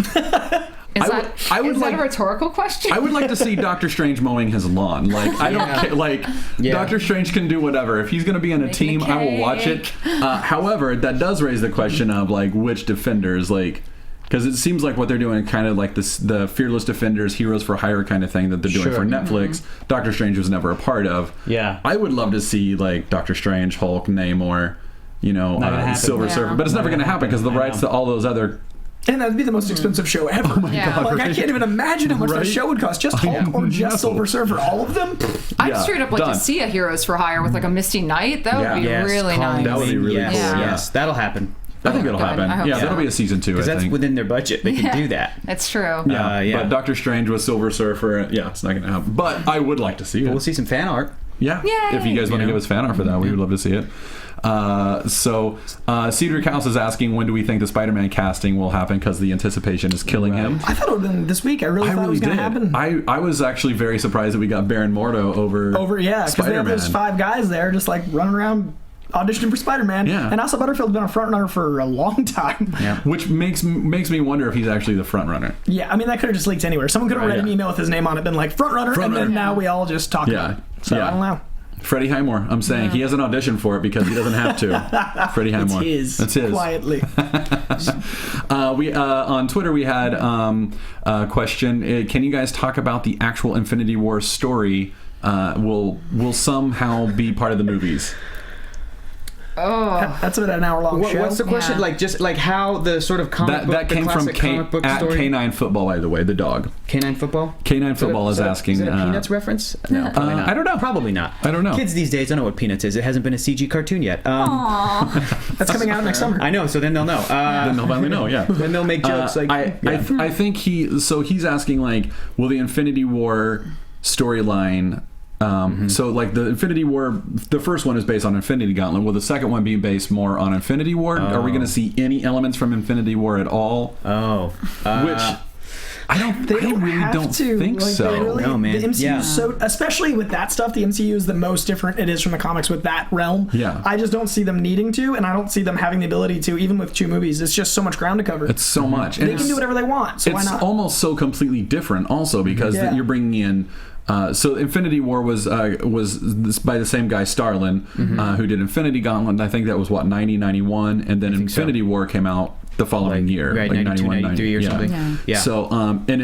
Is that a rhetorical question? I would like to see Doctor Strange mowing his lawn. I don't care. Doctor Strange can do whatever. If he's going to be in a team, I will watch it. However, that does raise the question of which Defenders, because it seems like what they're doing kind of like the Fearless Defenders, Heroes for Hire kind of thing that they're doing for Netflix. Doctor Strange was never a part of. Yeah. I would love to see Doctor Strange, Hulk, Namor, Silver Surfer, but it's never going to happen because the rights to all those other. And that would be the most expensive show ever. Oh my God! I can't even imagine how much that show would cost. Just Hulk or just Silver Surfer, all of them. I'd straight up like to see a Heroes for Hire with a Misty Knight. That would be really nice. That would be really cool. Yes, that'll happen. I think it'll happen. That'll be a season 2. Because that's within their budget. They can do that. That's true. But Doctor Strange with Silver Surfer, it's not going to happen. But I would like to see it. We'll see some fan art. Yeah. Yay. If you guys want to give us fan art for that, we would love to see it. Cedric House is asking, when do we think the Spider-Man casting will happen, because the anticipation is killing him. I thought it would have been this week. I really thought it was going to happen. I was actually very surprised that we got Baron Mordo over because they have those 5 guys there just running around auditioning for Spider-Man. Yeah. And also Butterfield's been a frontrunner for a long time. Yeah. Which makes me wonder if he's actually the frontrunner. Yeah, I mean, that could have just leaked anywhere. Someone could have read an email with his name on it, been like, frontrunner, and then now we all just talk about it. So I don't know. Freddie Highmore, I'm saying he hasn't auditioned for it because he doesn't have to. Freddie Highmore. It's his. Quietly. We on Twitter we had a question. Can you guys talk about the actual Infinity War story? Will somehow be part of the movies? Oh, that's about an hour-long show. What's the question? Like, just like how the sort of comic book, that came from comic book at story? Canine Football, by the way, the dog. Canine Football? Canine Football is asking... Is it a Peanuts reference? No, probably not. I don't know. Probably not. I don't know. Kids these days don't know what Peanuts is. It hasn't been a CG cartoon yet. That's coming out next summer. I know, so then they'll know. Then they'll finally know, yeah. Then they'll make jokes like... I think he's asking, like, will the Infinity War storyline... So, like, the Infinity War, the first one is based on Infinity Gauntlet. Will the second one be based more on Infinity War? Are we going to see any elements from Infinity War at all? Which I really don't think so. No, man. The MCU is so, especially with that stuff, the MCU is the most different it is from the comics with that realm. Yeah. I just don't see them needing to, and I don't see them having the ability to, even with 2 movies. It's just so much ground to cover. It's so much. They can do whatever they want, so why not? It's almost so completely different also because you're bringing in... so Infinity War was by the same guy, Starlin, who did Infinity Gauntlet. I think that was, 90, 91, and then Infinity War came out the following year, right, 92, 93 or something. Yeah. So,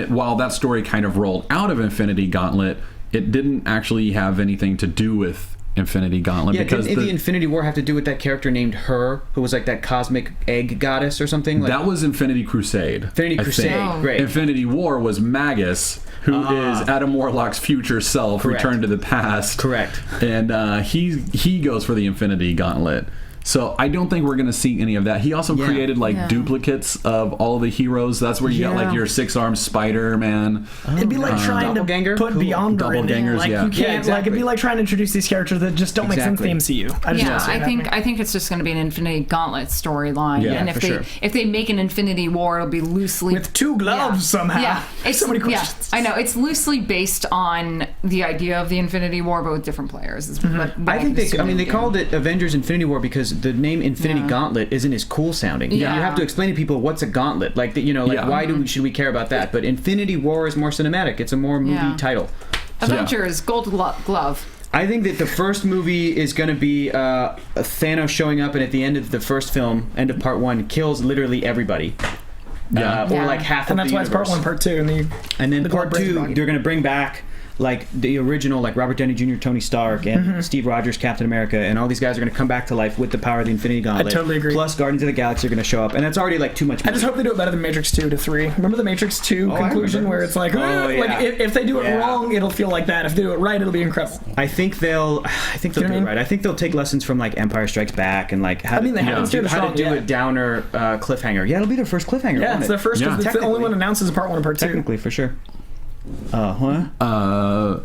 while that story kind of rolled out of Infinity Gauntlet, it didn't actually have anything to do with Infinity Gauntlet. Yeah, because didn't the Infinity War have to do with that character named Her, who was like that cosmic egg goddess or something? Like, that was Infinity Crusade. Infinity Crusade, great. Infinity War was Magus, who is Adam Warlock's future self, returned to the past. Correct. And he goes for the Infinity Gauntlet. So I don't think we're going to see any of that. He also created duplicates of all the heroes. That's where you got like your 6-armed Spider-Man. It'd be like trying to put Beyonder in there. Like you can't. Like it'd be like trying to introduce these characters that just don't make sense in the MCU. I think it's just going to be an Infinity Gauntlet storyline. Yeah, and if they make an Infinity War, it'll be loosely with 2 gloves somehow. Yeah, it's so many questions. Yeah, I know it's loosely based on the idea of the Infinity War, but with different players. I think they called it Avengers Infinity War because the name Infinity Gauntlet isn't as cool sounding. Yeah. You have to explain to people what's a gauntlet. Like, why should we care about that? But Infinity War is more cinematic. It's a more movie title. Avengers, Gold Glove. I think that the first movie is going to be Thanos showing up, and at the end of the first film, end of part 1, kills literally everybody. Or like half of the universe. And that's why it's part 1, part 2. And then part 2, they're going to bring back like the original, like Robert Downey Jr., Tony Stark, and Steve Rogers, Captain America, and all these guys are going to come back to life with the power of the Infinity Gauntlet. I totally agree. Plus, Guardians of the Galaxy are going to show up, and that's already like too much money. I just hope they do it better than Matrix 2 to 3. Remember the Matrix 2 conclusion where it's like, if they do it wrong, it'll feel like that. If they do it right, it'll be incredible. I think they'll do it right. I think they'll take lessons from like Empire Strikes Back and like how to do a downer cliffhanger. Yeah, it'll be their first cliffhanger. Yeah, it's their first. It's the only one announced as part 1 and part 2. Technically, for sure. So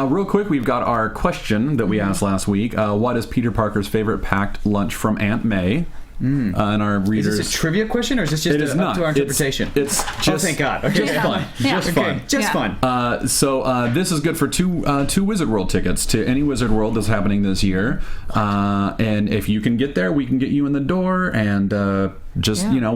real quick, we've got our question that we asked last week. What is Peter Parker's favorite packed lunch from Aunt May? And our readers. Is this a trivia question, or is this just up to our interpretation? It's just thank God. Okay. Just fun. Just fun. Just fun. So this is good for two Wizard World tickets to any Wizard World that's happening this year. And if you can get there, we can get you in the door. And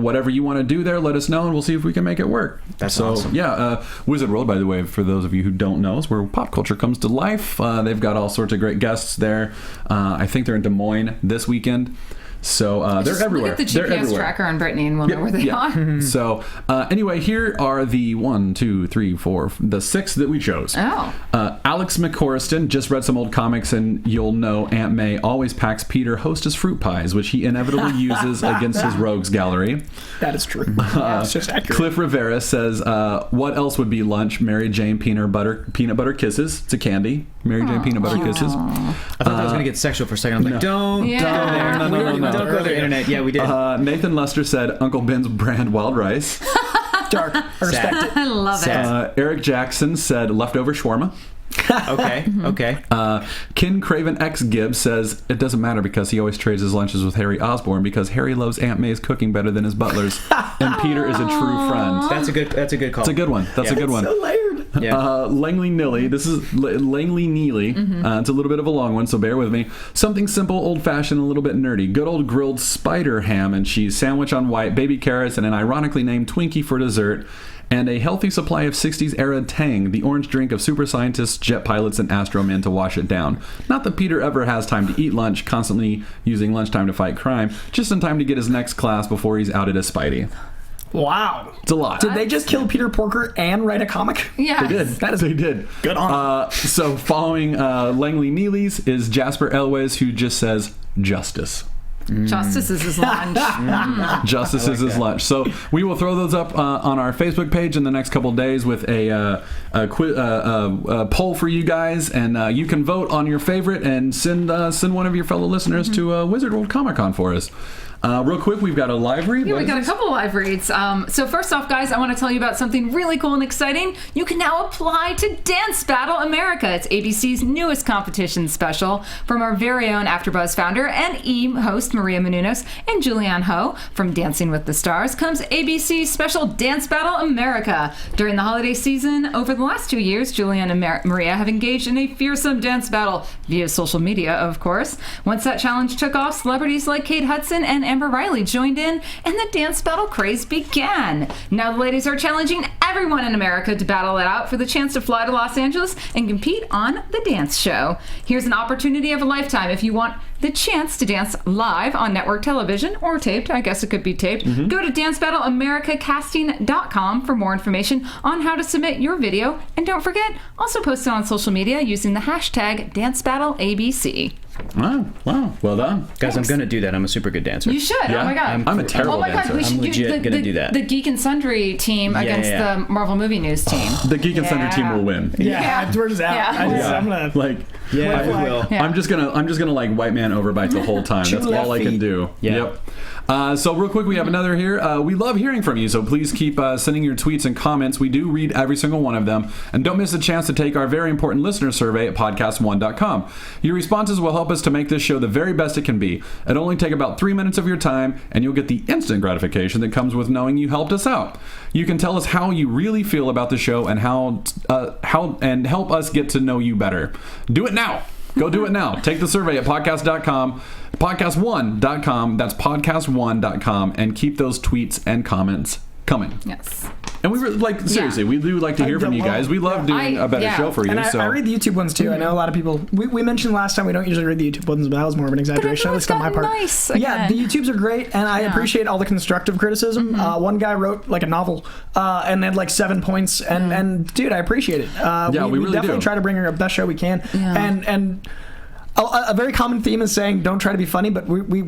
whatever you want to do there, let us know, and we'll see if we can make it work. That's awesome. Yeah, Wizard World, by the way, for those of you who don't know, is where pop culture comes to life. They've got all sorts of great guests there. I think they're in Des Moines this weekend. So they're everywhere. Look at the GPS tracker on Brittany, and we'll know where they are. So anyway, here are the the 6 that we chose. Alex McCorriston just read some old comics, and you'll know Aunt May always packs Peter Hostess fruit pies, which he inevitably uses against his rogues gallery. That is true. It's just accurate. Cliff Rivera says, "What else would be lunch? Mary Jane peanut butter kisses. It's a candy. Mary Jane peanut butter kisses." I thought that was going to get sexual for a second. I'm like, don't go there. No. Don't go there, internet. Yeah, we did. Nathan Lester said Uncle Ben's brand wild rice. Dark. I respect it. I love it. Eric Jackson said leftover shawarma. Okay. Ken Craven X Gibbs says it doesn't matter because he always trades his lunches with Harry Osborn because Harry loves Aunt May's cooking better than his butlers, and Peter is a true friend. That's a good call. It's a good one. That's a good one. So layered. Langley Neely. This is Langley Neely. It's a little bit of a long one, so bear with me. Something simple, old-fashioned, a little bit nerdy. Good old grilled spider ham and cheese sandwich on white, baby carrots, and an ironically named Twinkie for dessert. And a healthy supply of 60s-era Tang, the orange drink of super scientists, jet pilots, and astromen to wash it down. Not that Peter ever has time to eat lunch, constantly using lunchtime to fight crime, just in time to get his next class before he's outed as Spidey. Wow. It's a lot. Did they just kill Peter Porker and write a comic? Yeah. They did. They did. Good on them. So following Langley Neely's is Jasper Elwes, who just says justice. Justice is his lunch. Justice is his lunch. So we will throw those up on our Facebook page in the next couple of days with a poll for you guys, and you can vote on your favorite and send one of your fellow listeners to Wizard World Comic Con for us. Real quick, we've got a live read. Yeah, we got a couple of live reads. So first off, guys, I want to tell you about something really cool and exciting. You can now apply to Dance Battle America. It's ABC's newest competition special. From our very own AfterBuzz founder and host Maria Menounos and Julianne Ho from Dancing with the Stars comes ABC's special Dance Battle America. During the holiday season, over the last 2 years, Julianne and Maria have engaged in a fearsome dance battle via social media, of course. Once that challenge took off, celebrities like Kate Hudson and Amber Riley joined in, and the dance battle craze began. Now the ladies are challenging everyone in America to battle it out for the chance to fly to Los Angeles and compete on the dance show. Here's an opportunity of a lifetime if you want the chance to dance live on network television or taped. I guess it could be taped. Go to dancebattleamericacasting.com for more information on how to submit your video. And don't forget, also post it on social media using the hashtag DanceBattleABC. Wow, well done. Guys, I'm going to do that. I'm a super good dancer. You should. Yeah, Oh my god. I'm a terrible dancer. We should I'm legit do gonna do that. The Geek and Sundry team against the Marvel Movie News team. The Geek and Sundry team will win. Yeah, we're just out. Yeah. I'm gonna Like, we will. Yeah. I'm just gonna like white man overbite the whole time. That's all I can do. Yeah. Yep. So real quick, we have another here. We love hearing from you, so please keep sending your tweets and comments. We do read every single one of them, and don't miss a chance to take our very important listener survey at podcast1.com. Your responses will help us to make this show the very best it can be. It'll only take about 3 minutes of your time, and you'll get the instant gratification that comes with knowing you helped us out. You can tell us how you really feel about the show and how and help us get to know you better. Do it now. Go do it now. Take the survey at podcast.com, podcast1.com. That's podcast1.com, and keep those tweets and comments coming. Yes. And we were like, seriously, we do like to hear from you guys. We love doing a better show for you. And I read the YouTube ones too. I know a lot of people. We mentioned last time we don't usually read the YouTube ones, but that was more of an exaggeration, at least on my part. Nice yeah, the YouTubes are great, and I appreciate all the constructive criticism. One guy wrote like a novel and had like 7 points, and dude, I appreciate it. We really definitely try to bring our best show we can, and a very common theme is saying don't try to be funny, but we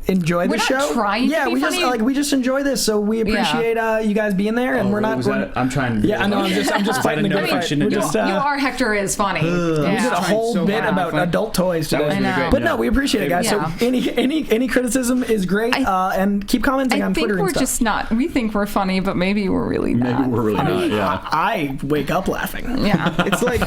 enjoy the show. We're not trying to be funny. We just enjoy this, so we appreciate you guys being there, and we're not. I'm trying to. Yeah, I know. I'm just fighting the good fight. You are Hector is funny. We did a whole bit about adult toys today. That was really great. But no, we appreciate it, guys. Yeah. So any criticism is great, and keep commenting on Twitter and stuff. Just not. We think we're funny, but maybe we're really not. Maybe we're really not. Yeah. I wake up laughing. Yeah. It's like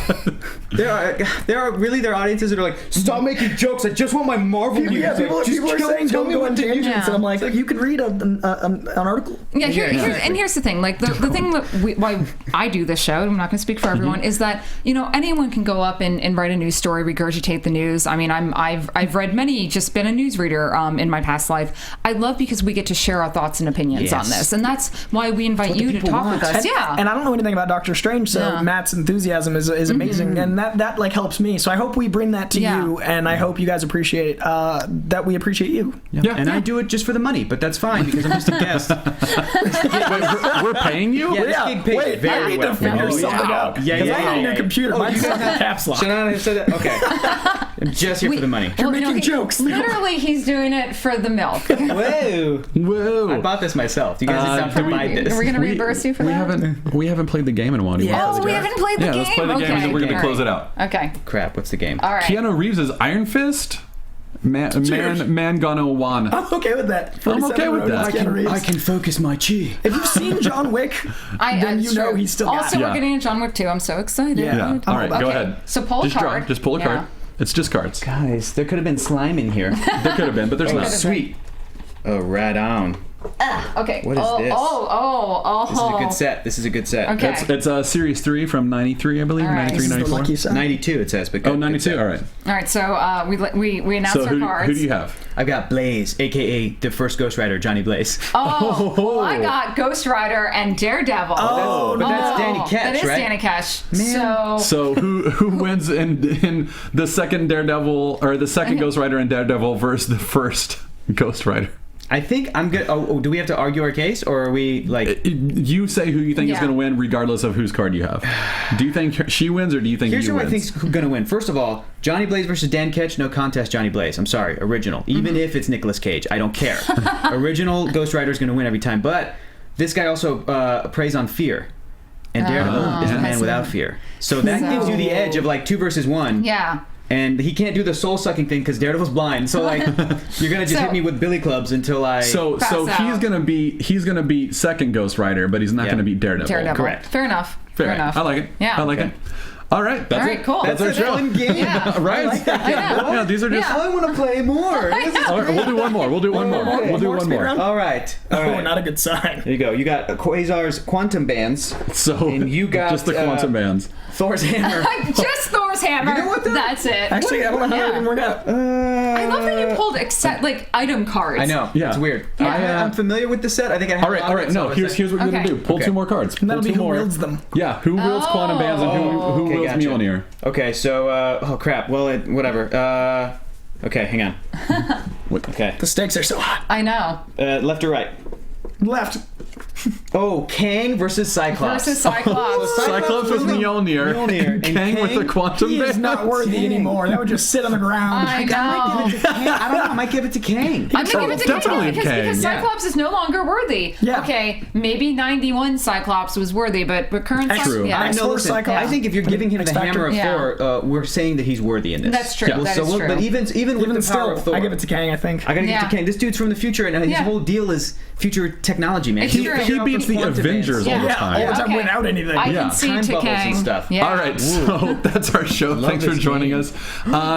there are really their audiences that are like, stop making jokes. I just want my Marvel news. Yeah, people are saying don't go on tangents, and I'm like, you could read an article. Yeah, here's the thing. Like the thing that why I do this show, I'm not going to speak for everyone, is that anyone can go up and write a news story, regurgitate the news. I mean, I've read many, just been a newsreader in my past life. I love because we get to share our thoughts and opinions on this, and that's why we invite you to talk with us. And I don't know anything about Doctor Strange, so Matt's enthusiasm is amazing, and that like helps me. So I hope we bring that to you, and I hope you guys appreciate it. That we appreciate you. And I do it just for the money, but that's fine because I'm just a guest. Wait, we're paying you? Yeah, this gig pays very I need well. to figure something out. Because I need a computer. Mine's on caps lock. Should I have said that? Okay. I'm just here for the money. You're making jokes. Literally, he's doing it for the milk. Whoa. I bought this myself. You guys did not provide this. Are we going to reimburse you for that? We haven't played the game in a while. We haven't played the game? Let's play the game, and then we're going to close it out. Okay. Crap, what's the game? All right. Keanu Reeves is Iron Fist? Man gonna wan. I'm okay with that. I'm okay with that. I can focus my chi. If you've seen John Wick, then you know he's still got it. Also, we're getting a John Wick 2. I'm so excited. Yeah. All right, go ahead. So pull a card. Just pull a card. It's just cards. Guys, there could have been slime in here. There could have been, but there's not. Sweet. Oh, right on. Okay. What is this? Oh. This is a good set. This is a good set. Okay. It's Series 3 from 93, I believe. All right. 93, 94. 92 it says, but good. Oh, 92, all right. All right, so we announced our cards. Who do you have? I've got Blaze, a.k.a. the first Ghost Rider, Johnny Blaze. Oh, I got Ghost Rider and Daredevil. Oh, but that's Danny Cash, That is right? Danny Cash. Man. So who wins in the second Daredevil, or the second Ghost Rider and Daredevil versus the first Ghost Rider? I think I'm good. Oh, do we have to argue our case, or are we like? You say who you think is going to win, regardless of whose card you have. Do you think she wins, or do you think Here's you who wins? I think's going to win. First of all, Johnny Blaze versus Dan Ketch, no contest. Johnny Blaze. I'm sorry, original. Even if it's Nicolas Cage, I don't care. Original Ghost Rider is going to win every time. But this guy also preys on fear, and Daredevil is the man without fear. So that gives you the edge of like 2 versus 1. Yeah. And he can't do the soul sucking thing because Daredevil's blind. So like, you're gonna just hit me with billy clubs until I. So he's gonna be second Ghost Rider, but he's not gonna beat Daredevil. Correct. Fair enough. Fair enough. I like it. Yeah. I like it. All right. That's it. Cool. That's our show. Game. Yeah. Right? I like that. Yeah, these are just. I want to play more. All right, we'll do one more. We'll do one more. All right. Oh, not a good sign. There you go. You got Quasar's quantum bands. So and you got just the quantum bands. Thor's hammer. Just Thor's hammer. You know what, though? That's it. Actually, I don't know how that even worked out. I love that you pulled item cards. I know. Yeah. It's weird. Yeah. I'm familiar with the set. I think I have. All right. No, here's what you're gonna do. Pull 2 more cards. And that'll Pull be 2 who more. wields them. Yeah. Who wields quantum bands and who wields gotcha. Mjolnir? Okay. So. Oh crap. Well, whatever. Okay. Hang on. Okay. The stakes are so hot. I know. Left or right? Left. Oh, Kang versus Cyclops. Cyclops. Cyclops with Mjolnir. And Kang with the quantum He band. is not worthy anymore. That would just sit on the ground. I know. I don't know. I might give it to Kang. I'm gonna give it to definitely Kang Kang. because Cyclops is no longer worthy. Yeah. Okay, maybe 91 Cyclops was worthy, but current True. Cyclops. Yeah. No, listen, Cyclops. I think if you're giving him X the Factor. hammer of Thor, we're saying that he's worthy in this. That's true. That is true. But even with the power of Thor, I give it to Kang, I think. I gotta give it Yeah. to Kang. This dude's from the future, and his whole deal is future technology, man. It's He true. beats the Avengers all the Yeah, time. all the time Okay. without anything. I Yeah. can see Time to bubbles Kang. and stuff. Yeah. All right, so that's our show. Thanks for this joining game. us.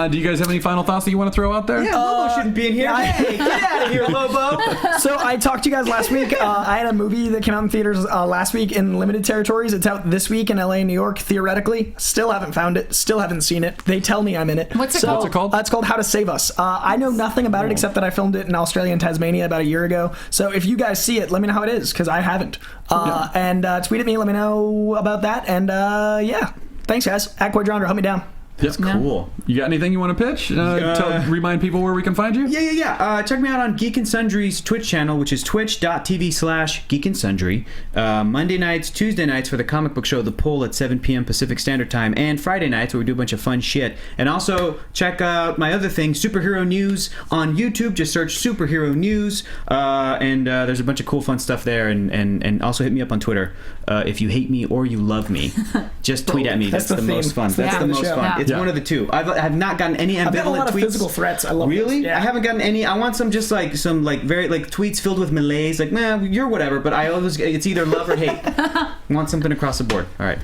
Do you guys have any final thoughts that you want to throw out there? Yeah, Lobo shouldn't be in here. Hey, get out of here, Lobo. So I talked to you guys last week. I had a movie that came out in theaters last week in limited territories. It's out this week in LA and New York, theoretically. Still haven't found it. Still haven't seen it. They tell me I'm in it. What's it called? What's it called? It's called How to Save Us. I know nothing about it except that I filmed it in Australia and Tasmania about a year ago. So if you guys see it, let me know how it is, because I haven't. And tweet at me, let me know about that. And yeah, thanks guys. At Coy Jandreau, help me down. Yep. Cool. You got anything you want to pitch? Remind people where we can find you? Yeah. Check me out on Geek and Sundry's Twitch channel, which is twitch.tv/Geek and Sundry. Monday nights, Tuesday nights for the comic book show, The Pull, at 7 p.m. Pacific Standard Time, and Friday nights where we do a bunch of fun shit. And also check out my other thing, Superhero News, on YouTube. Just search Superhero News, and there's a bunch of cool, fun stuff there. And also hit me up on Twitter if you hate me or you love me. Just tweet at me. That's the most fun. That's the most fun. It's one of the two. I have not gotten any ambivalent tweets. I've got a lot of physical threats. I love Really? those. Yeah. I haven't gotten any. I want some very tweets filled with malaise. Like, nah, you're whatever. But it's either love or hate. I want something across the board. All right.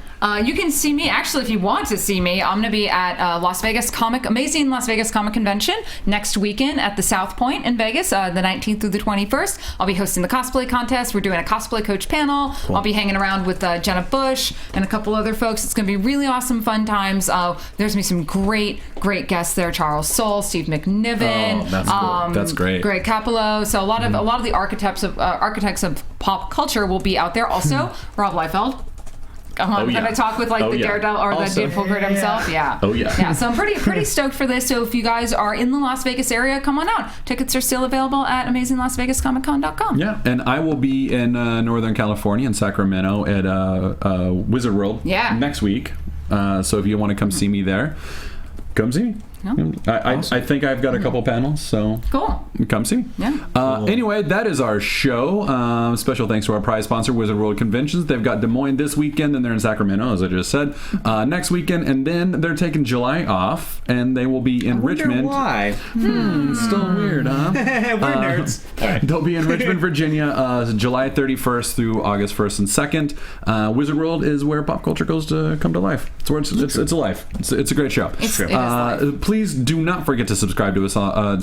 You can see me, actually, if you want to see me, I'm going to be at Amazing Las Vegas Comic Convention next weekend at the South Point in Vegas, the 19th through the 21st. I'll be hosting the cosplay contest. We're doing a cosplay coach panel. Cool. I'll be hanging around with Jenna Bush and a couple other folks. It's going to be really awesome, fun times. There's going to be some great guests there. Charles Soule, Steve McNiven. Oh, that's cool. That's great. Greg Capello. So a lot of the architects of pop culture will be out there. Also, Rob Liefeld. That I talk with the Daredevil or the Deadpool Bird himself. Yeah. Oh yeah. Yeah. So I'm pretty stoked for this. So if you guys are in the Las Vegas area, come on out. Tickets are still available at AmazingLasVegasComicCon.com. Yeah, and I will be in Northern California in Sacramento at Wizard World next week. So if you want to come see me there, come see me. No. I think I've got a couple panels, so cool. Come see me. Yeah. Anyway, that is our show. Special thanks to our prize sponsor, Wizard World Conventions. They've got Des Moines this weekend, then they're in Sacramento, as I just said, next weekend, and then they're taking July off, and they will be in Richmond. Why? Still weird, huh? We're nerds. All right. They'll be in Richmond, Virginia, July 31st through August 1st and 2nd. Wizard World is where pop culture goes to come to life. It's where it's a life. It's a great show. It is life. Please do not forget to subscribe to us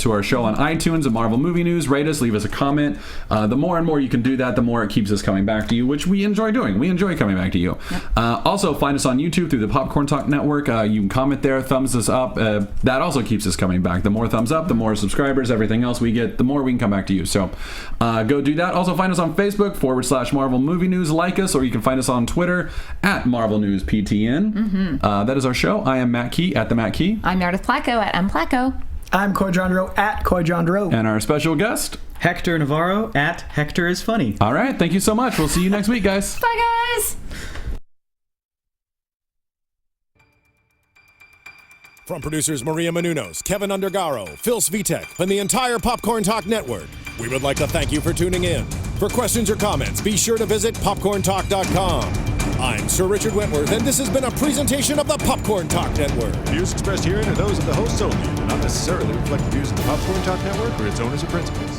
to our show on iTunes at Marvel Movie News. Rate us, leave us a comment. The more and more you can do that, the more it keeps us coming back to you, which we enjoy doing. We enjoy coming back to you. Yep. Also, find us on YouTube through the Popcorn Talk Network. You can comment there, thumbs us up. That also keeps us coming back. The more thumbs up, the more subscribers, everything else we get, the more we can come back to you. So go do that. Also, find us on Facebook /Marvel Movie News. Like us, or you can find us on Twitter at Marvel News PTN. That is our show. I am Matt Key at the Matt Key. I'm Meredith Placko at M Placko. I'm Coy Jandreau at Coy Jandreau. And our special guest, Hector Navarro at Hector is Funny. All right, thank you so much. We'll see you next week, guys. Bye, guys. From producers Maria Menounos, Kevin Undergaro, Phil Svitek, and the entire Popcorn Talk Network, we would like to thank you for tuning in. For questions or comments, be sure to visit popcorntalk.com. I'm Sir Richard Wentworth, and this has been a presentation of the Popcorn Talk Network. Views expressed herein are those of the hosts only and do not necessarily reflect the views of the Popcorn Talk Network or its owners or principals.